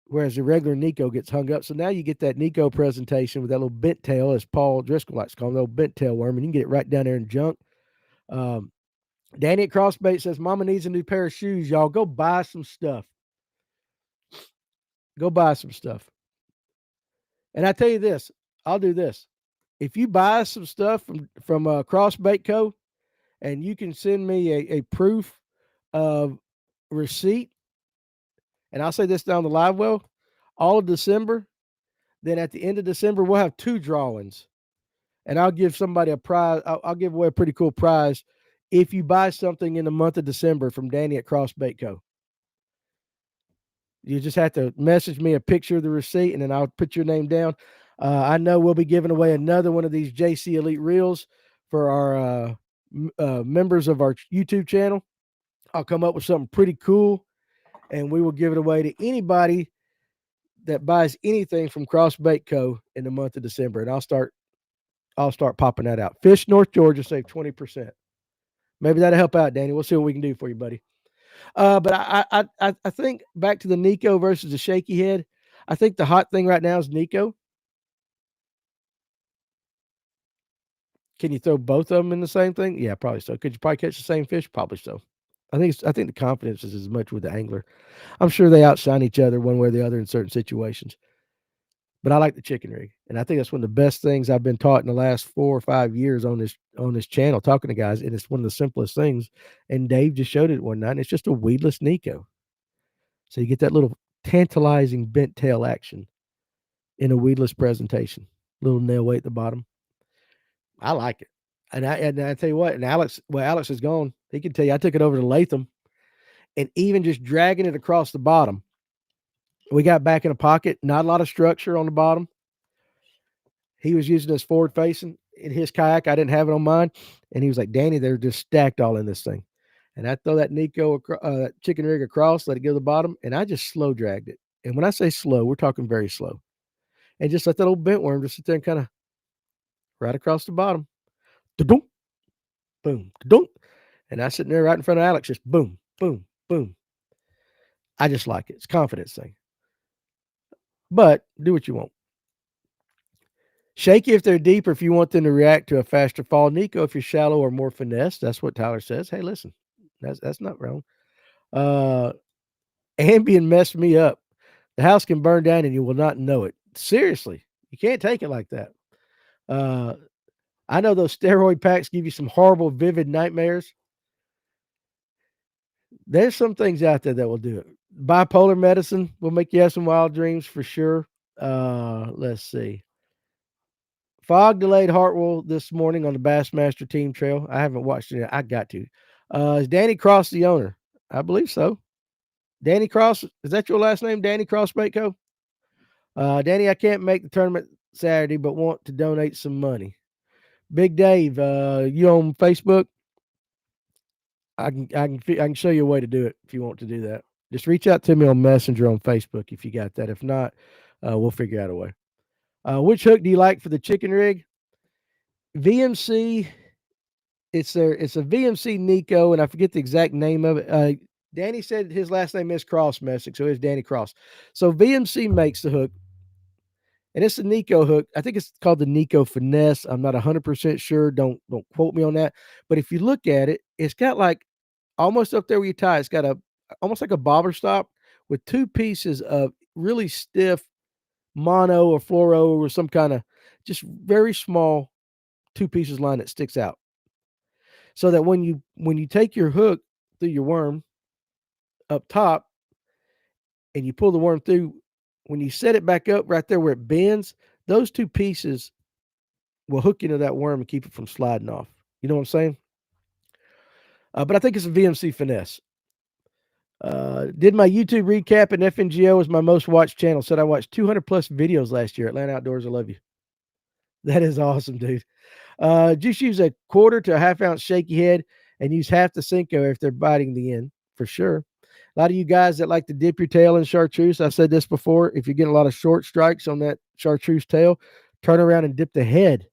Whereas the regular Nico gets hung up. So now you get that Nico presentation with that little bent tail, as Paul Driscoll likes to call him, the little bent tail worm, and you can get it right down there in junk. Danny at Crossbait says, Mama needs a new pair of shoes, y'all. Go buy some stuff. Go buy some stuff. And I tell you this, I'll do this. If you buy some stuff from Crossbait Co., and you can send me a proof of receipt, and I'll say this down the Livewell, all of December, then at the end of December, we'll have 2 drawings. And I'll give somebody a prize. I'll give away a pretty cool prize if you buy something in the month of December from Danny at Crossbait Co. You just have to message me a picture of the receipt, and then I'll put your name down. I know we'll be giving away another one of these JC Elite Reels for our members of our YouTube channel. I'll come up with something pretty cool, and we will give it away to anybody that buys anything from Crossbait Co. in the month of December, and I'll start popping that out. Fish North Georgia save 20%. Maybe that'll help out, Danny. We'll see what we can do for you, buddy. But I think back to the Nico versus the Shaky Head. I think the hot thing right now is Nico. Can you throw both of them in the same thing? Yeah, probably so. Could you probably catch the same fish? Probably so. I think the confidence is as much with the angler. I'm sure they outshine each other one way or the other in certain situations. But I like the chicken rig, and I think that's one of the best things I've been taught in the last 4 or 5 years on this channel, talking to guys, and it's one of the simplest things. And Dave just showed it one night, and it's just a weedless Nico. So you get that little tantalizing bent tail action in a weedless presentation. Little nail weight at the bottom. I like it. And I tell you what, and Alex is gone. He can tell you I took it over to Latham, and even just dragging it across the bottom, we got back in a pocket, not a lot of structure on the bottom. He was using this forward facing in his kayak. I didn't have it on mine. And he was like, Danny, they're just stacked all in this thing. And I throw that Nico chicken rig across, let it go to the bottom, and I just slow dragged it. And when I say slow, we're talking very slow. And just let that old bent worm just sit there and kind of right across the bottom. Da-dunk, boom, da-dunk. And I sitting there right in front of Alex, just boom, boom, boom. I just like it. It's a confidence thing. But do what you want. Shaky if they're deeper, if you want them to react to a faster fall. Nico if you're shallow or more finesse. That's what Tyler says. Hey, listen, that's not wrong. Ambien messed me up. The house can burn down and you will not know it. Seriously, you can't take it like that. I know those steroid packs give you some horrible, vivid nightmares. There's some things out there that will do it. Bipolar medicine will make you have some wild dreams for sure. Let's see. Fog delayed Hartwell this morning on the Bassmaster Team Trail. I haven't watched it yet. I got to. Is Danny Cross the owner? I believe so. Danny Cross, is that your last name, Danny Cross Baitco? Danny, I can't make the tournament Saturday, but want to donate some money. Big Dave, you on Facebook? I can show you a way to do it if you want to do that. Just reach out to me on Messenger on Facebook if you got that. If not, we'll figure out a way. Which hook do you like for the chicken rig? VMC. It's a VMC Nico, and I forget the exact name of it. Danny said his last name is Cross Messick, so it's Danny Cross. So VMC makes the hook, and it's a Nico hook. I think it's called the Nico Finesse. I'm not 100% sure. Don't quote me on that. But if you look at it, it's got like almost up there where you tie. It's got almost like a bobber stop with 2 pieces of really stiff mono or fluoro or some kind of just very small two pieces line that sticks out, so that when you take your hook through your worm up top and you pull the worm through, when you set it back up right there where it bends, those two pieces will hook into that worm and keep it from sliding off. You know what I'm saying? But I think it's a VMC finesse. Did my YouTube recap, and FNGO is my most watched channel. Said I watched 200 plus videos last year. Atlanta Outdoors, I love you. That is awesome, dude. Just use a quarter to a half ounce shaky head and use half the Cinco if they're biting the end, for sure. A lot of you guys that like to dip your tail in chartreuse, I've said this before. If you get a lot of short strikes on that chartreuse tail, turn around and dip the head,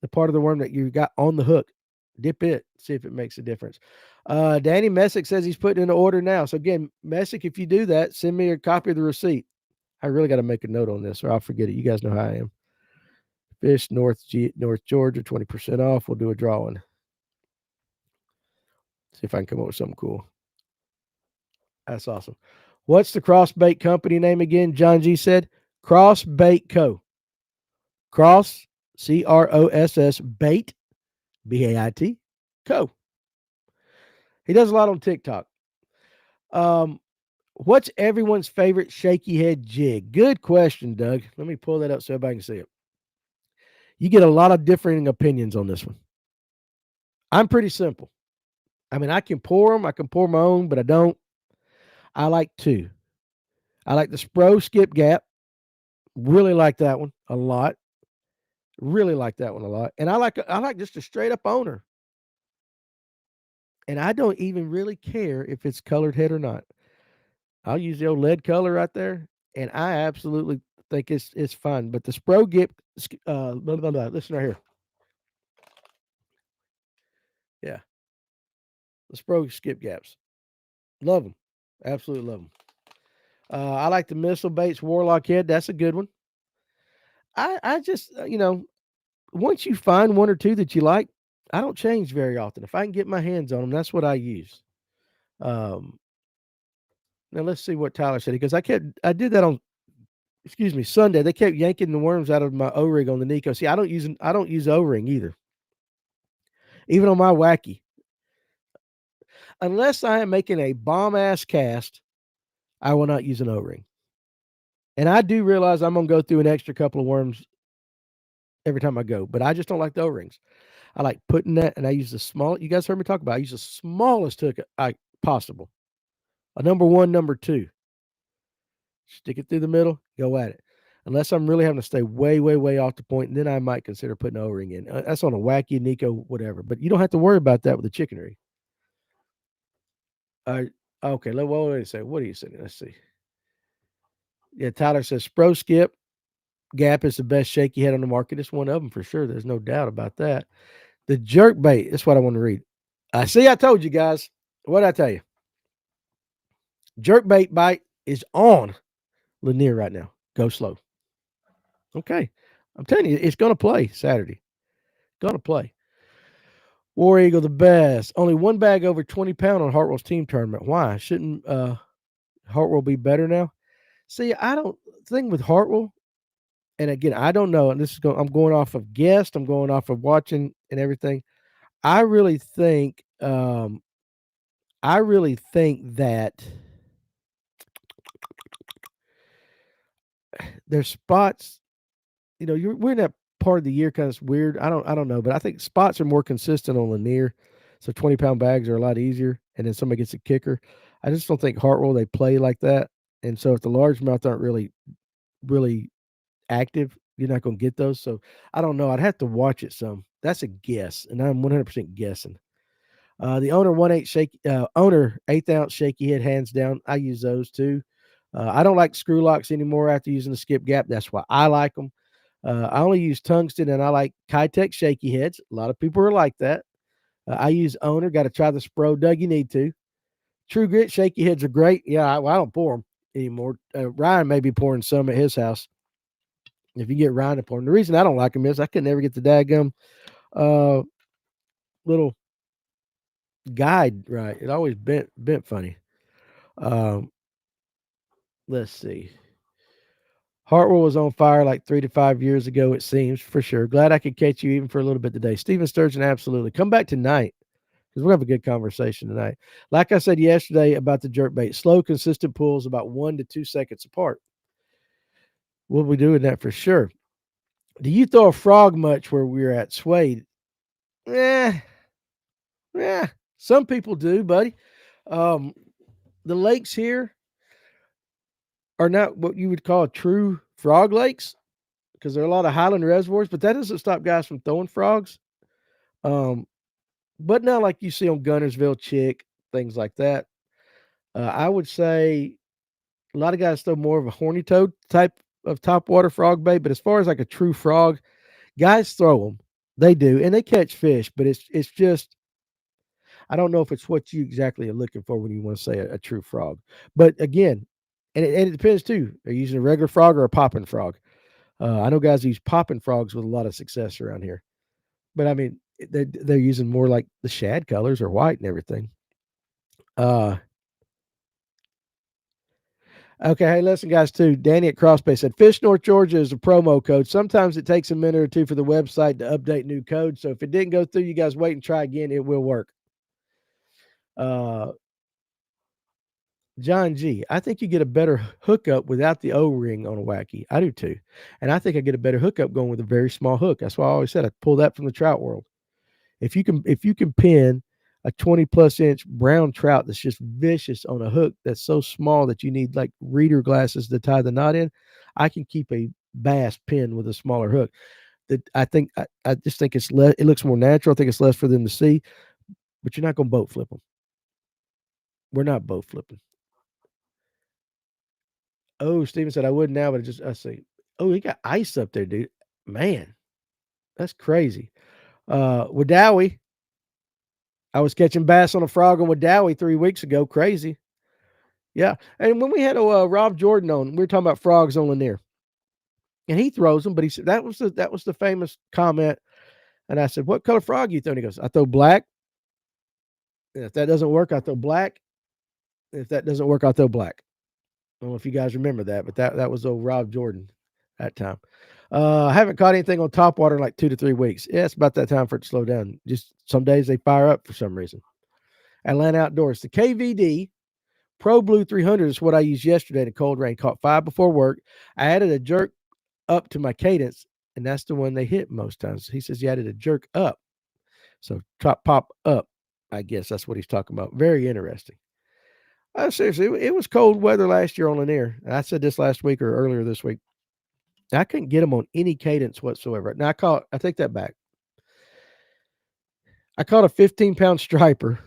the part of the worm that you got on the hook. Dip it, see if it makes a difference. Danny Messick says he's putting in an order now. So again, Messick, if you do that, send me a copy of the receipt. I really got to make a note on this or I'll forget it. You guys know how I am. Fish North Georgia, 20% off. We'll do a drawing. See if I can come up with something cool. That's awesome. What's the Cross Bait Company name again? John G said Cross Bait Co. Cross, CROSS, Bait, BAIT, Co. He does a lot on TikTok. What's everyone's favorite shaky head jig? Good question, Doug. Let me pull that up so everybody can see it. You get a lot of differing opinions on this one. I'm pretty simple. I mean, I can pour them. I can pour my own, but I don't. I like two. I like the Spro Skip Gap. Really like that one a lot. Really like that one a lot. And I like just a straight up owner. And I don't even really care if it's colored head or not. I'll use the old lead color right there, and I absolutely think it's fun. But the Spro Gip, listen right here. Yeah, the Spro Skip Gaps, love them, absolutely love them. I like the Missile Baits Warlock Head. That's a good one. I just once you find one or two that you like, I don't change very often. If I can get my hands on them, that's what I use. Now let's see what Tyler said, because I did that on Sunday. They kept yanking the worms out of my O-ring on the Nico. See, I don't use O-ring either. Even on my wacky. Unless I am making a bomb ass cast, I will not use an O-ring. And I do realize I'm gonna go through an extra couple of worms every time I go, but I just don't like the O-rings. I like putting that, and I use the small. You guys heard me talk about. I use the smallest hook possible. A number one, number two. Stick it through the middle. Go at it. Unless I'm really having to stay way, way, way off the point, and then I might consider putting an O-ring in. That's on a wacky, Nico, whatever. But you don't have to worry about that with the chickenery. Okay. Wait a second. What are you saying? Let's see. Yeah, Tyler says Spro Skip Gap is the best shaky head on the market. It's one of them for sure. There's no doubt about that. The jerk bait. That's what I want to read. I told you guys. What did I tell you? Jerk bait bite is on Lanier right now. Go slow. Okay. I'm telling you, it's going to play Saturday. Going to play. War Eagle, the best. Only one bag over 20 pound on Hartwell's team tournament. Why? Shouldn't Hartwell be better now? See, I don't think with Hartwell, and again, I don't know. And I'm going off of guest. I'm going off of watching and everything. I really think that there's spots. We're in that part of the year kind of weird. I don't know, but I think spots are more consistent on Lanier. So 20-pound bags are a lot easier, and then somebody gets a kicker. I just don't think Hartwell they play like that. And so if the largemouth aren't really, really active, you're not going to get those. So I don't know. I'd have to watch it some. That's a guess, and I'm 100% guessing. The owner 1/8 ounce shaky head, hands down. I use those too. I don't like screw locks anymore after using the skip gap. That's why I like them. I only use tungsten, and I like Kitech shaky heads. A lot of people are like that. I use owner. Got to try the Spro. Doug, you need to. True Grit shaky heads are great. Yeah, I don't pour them anymore. Ryan may be pouring some at his house. If you get Ryan to pour them. The reason I don't like them is I could never get the daggum little guide right. It always bent funny. Let's see. Hartwell was on fire like 3 to 5 years ago, it seems, for sure. Glad I could catch you even for a little bit today. Steven Sturgeon, absolutely. Come back tonight because we're going to have a good conversation tonight. Like I said yesterday about the jerkbait, slow, consistent pulls about 1 to 2 seconds apart. We'll be doing that for sure. Do you throw a frog much where we're at, Swade? Yeah, yeah. Some people do, buddy. The lakes here are not what you would call true frog lakes because there are a lot of highland reservoirs, but that doesn't stop guys from throwing frogs. Um, but not like you see on Gunnersville, Chick, things like that. I would say a lot of guys throw more of a horny toad type of topwater frog bait, but as far as like a true frog, guys throw them. They do, and they catch fish, but it's just I don't know if it's what you exactly are looking for when you want to say a true frog. But again, and it depends too. Are you using a regular frog or a popping frog? I know guys use popping frogs with a lot of success around here. But I mean, they're using more like the shad colors or white and everything. Uh, okay, hey, listen, guys, too. Danny at Crossbay said Fish North Georgia is a promo code. Sometimes it takes a minute or two for the website to update new code. So if it didn't go through, you guys wait and try again. It will work. Uh, John G, I think you get a better hookup without the O ring on a wacky. I do too. And I think I get a better hookup going with a very small hook. That's why I always said I pull that from the trout world. If you can pin a 20 plus inch brown trout that's just vicious on a hook that's so small that you need like reader glasses to tie the knot in, I can keep a bass pin with a smaller hook. That I just think it's less. It looks more natural. I think it's less for them to see, but you're not going to boat flip them. We're not boat flipping. Oh, Steven said I would now, but I say, oh, he got ice up there, dude. Man, that's crazy. Wadawi, I was catching bass on a frog on Wadawi 3 weeks ago. Crazy. Yeah, and when we had Rob Jordan on, we were talking about frogs on Lanier, and he throws them, but he said that was the famous comment. And I said, "What color frog you throw?" And he goes, "I throw black. And if that doesn't work, I throw black. And if that doesn't work, I'll throw black." I don't know if you guys remember that, but that was old Rob Jordan that time. I haven't caught anything on top water in like 2 to 3 weeks. Yeah, it's about that time for it to slow down. Just some days they fire up for some reason. Atlanta Outdoors, the KVD Pro Blue 300 is what I used yesterday in the cold rain. Caught 5 before work. I added a jerk up to my cadence, and that's the one they hit most times. He says you added a jerk up. So top pop up. I guess that's what he's talking about. Very interesting. Seriously, it was cold weather last year on Lanier. I said this last week or earlier this week. I couldn't get them on any cadence whatsoever. Now I take that back. I caught a 15-pound striper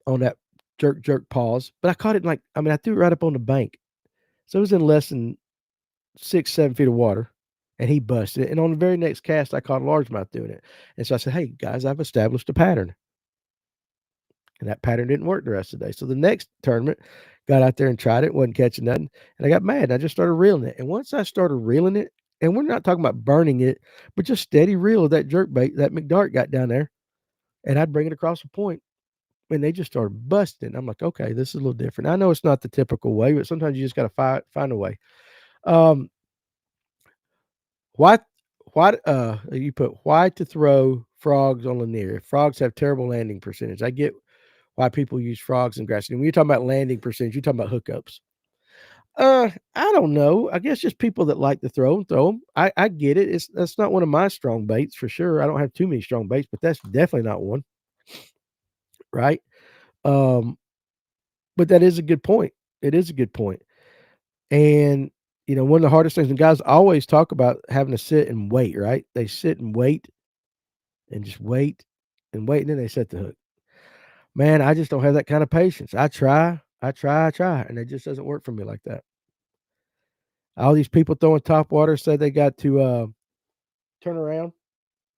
on that jerk pause, but I caught it I threw it right up on the bank. So it was in less than 6, 7 feet of water, and he busted it. And on the very next cast, I caught a largemouth doing it. And so I said, "Hey guys, I've established a pattern." And that pattern didn't work the rest of the day. So the next tournament, got out there and tried it, wasn't catching nothing. And I got mad. And I just started reeling it. And once I started reeling it, and we're not talking about burning it, but just steady reel of that jerk bait that McDart got down there. And I'd bring it across the point, and they just started busting. I'm like, okay, this is a little different. I know it's not the typical way, but sometimes you just got to find a way. Um, why, you put why to throw frogs on Lanier? Frogs have terrible landing percentage. I get why people use frogs and grass. And when you're talking about landing percentage, you're talking about hookups. I don't know. I guess just people that like to throw them. I get it. That's not one of my strong baits for sure. I don't have too many strong baits, but that's definitely not one. Right. Um, but that is a good point. It is a good point. And one of the hardest things, and guys always talk about having to sit and wait, right? They sit and wait and just wait and wait, and then they set the hook. Man, I just don't have that kind of patience. I try, and it just doesn't work for me like that. All these people throwing top water say they got to turn around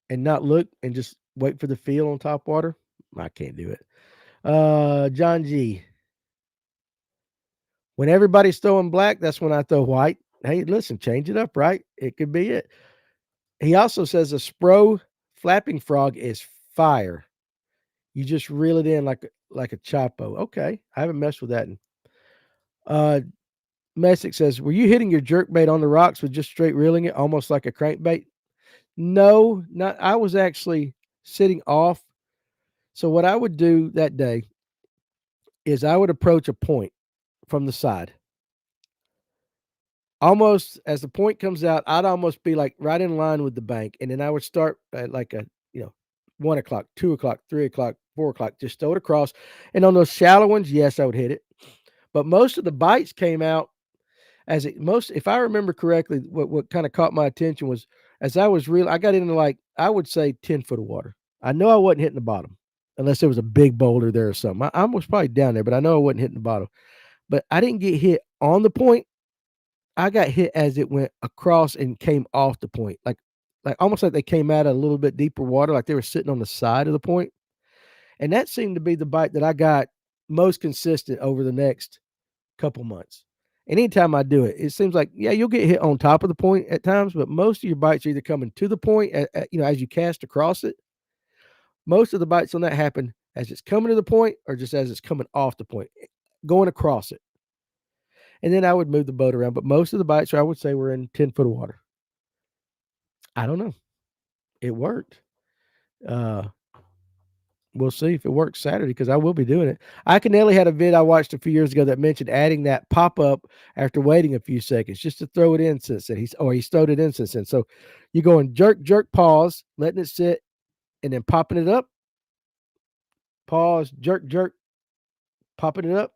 and not look and just wait for the feel on top water. I can't do it. John G. When everybody's throwing black, that's when I throw white. Hey, listen, change it up, right? It could be it. He also says a Spro flapping frog is fire. You just reel it in like a Chapo. Okay, I haven't messed with that. Messick says, were you hitting your jerkbait on the rocks with just straight reeling it, almost like a crankbait? No, not. I was actually sitting off. So what I would do that day is I would approach a point from the side. Almost as the point comes out, I'd almost be like right in line with the bank, and then I would start at like a 1 o'clock, 2 o'clock, 3 o'clock, 4 o'clock, just throw it across. And on those shallow ones, yes, I would hit it. But most of the bites came out as it most. If I remember correctly, what kind of caught my attention was as I was real. I got into like I would say 10 foot of water. I know I wasn't hitting the bottom unless there was a big boulder there or something. I was probably down there, but I know I wasn't hitting the bottom. But I didn't get hit on the point. I got hit as it went across and came off the point, like almost like they came out of a little bit deeper water, like they were sitting on the side of the point. And that seemed to be the bite that I got most consistent over the next couple months. And anytime I do it, it seems like, yeah, you'll get hit on top of the point at times, but most of your bites are either coming to the point, as you cast across it. Most of the bites on that happen as it's coming to the point or just as it's coming off the point, going across it. And then I would move the boat around. But most of the bites, I would say, were in 10 foot of water. I don't know. It worked. Uh, we'll see if it works Saturday because I will be doing it. Iaconelli had a vid I watched a few years ago that mentioned adding that pop up after waiting a few seconds just to throw it in since then. He's thrown it in since then. So you're going jerk, jerk, pause, letting it sit, and then popping it up. Pause, jerk, jerk, popping it up.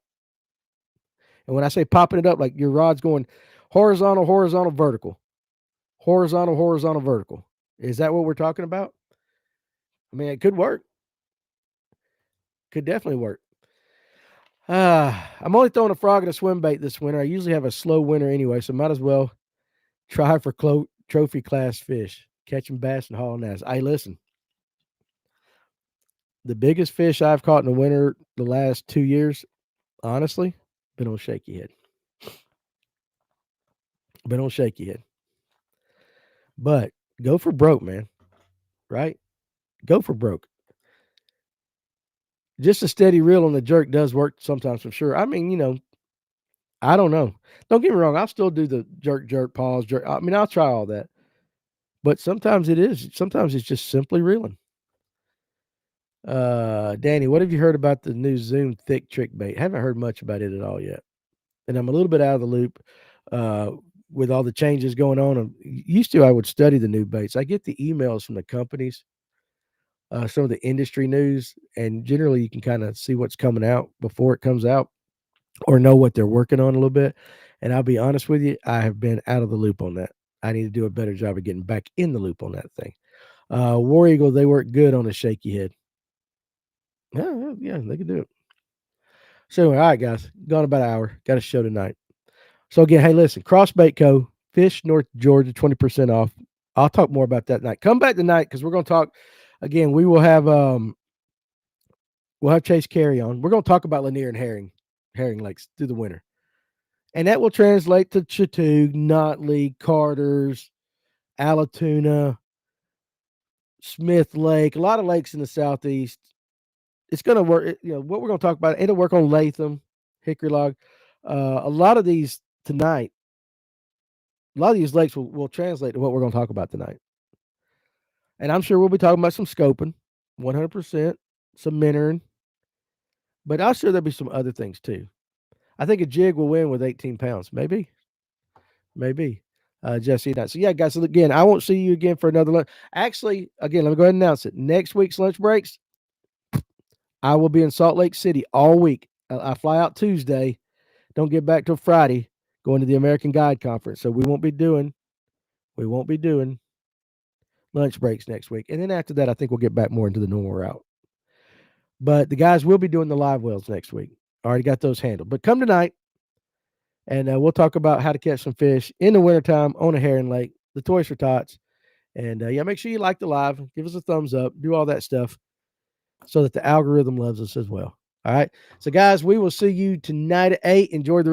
And when I say popping it up, like your rod's going horizontal, horizontal, vertical, horizontal, horizontal, vertical. Is that what we're talking about? I mean, it could work. Could definitely work. I'm only throwing a frog in a swim bait this winter. I usually have a slow winter anyway, so might as well try for trophy class fish, catching bass and hauling ass. Hey, listen, the biggest fish I've caught in the winter the last 2 years, honestly, been on shaky head. Been on shaky head. But go for broke, man. Right? Go for broke. Just a steady reel on the jerk does work sometimes for sure. I mean, I don't know. Don't get me wrong. I'll still do the jerk, jerk, pause, jerk. I mean, I'll try all that. But sometimes it is. Sometimes it's just simply reeling. Danny, what have you heard about the new Zoom thick trick bait? Haven't heard much about it at all yet. And I'm a little bit out of the loop with all the changes going on. Used to, I would study the new baits. I get the emails from the companies, some of the industry news, and generally you can kind of see what's coming out before it comes out or know what they're working on a little bit. And I'll be honest with you, I have been out of the loop on that. I need to do a better job of getting back in the loop on that thing. War Eagle, they work good on a shaky head. Yeah, they can do it. So, all right, guys, gone about an hour. Got a show tonight. So again, hey, listen, Crossbait Co. Fish North Georgia, 20% off. I'll talk more about that tonight. Come back tonight because we're going to talk again. We will have we'll have Chase Carey on. We're going to talk about Lanier and Herring Lakes through the winter, and that will translate to Chattooga, Notley, Carter's, Allatoona, Smith Lake, a lot of lakes in the southeast. It's going to work. What we're going to talk about. It'll work on Latham, Hickory Log. A lot of these tonight. A lot of these lakes will translate to what we're going to talk about tonight. And I'm sure we'll be talking about some scoping, 100%, some mintering. But I'm sure there'll be some other things too. I think a jig will win with 18 pounds. Maybe. Jesse and I. So, yeah, guys, so again, I won't see you again for another lunch. Actually, again, let me go ahead and announce it. Next week's lunch breaks, I will be in Salt Lake City all week. I fly out Tuesday. Don't get back till Friday, going to the American Guide Conference. So we won't be doing lunch breaks next week. And then after that, I think we'll get back more into the normal route. But the guys will be doing the live wells next week. Already got those handled. But come tonight, and we'll talk about how to catch some fish in the wintertime on a herring lake, the Toys for Tots. And, make sure you like the live. Give us a thumbs up. Do all that stuff so that the algorithm loves us as well. All right. So, guys, we will see you tonight at 8. Enjoy the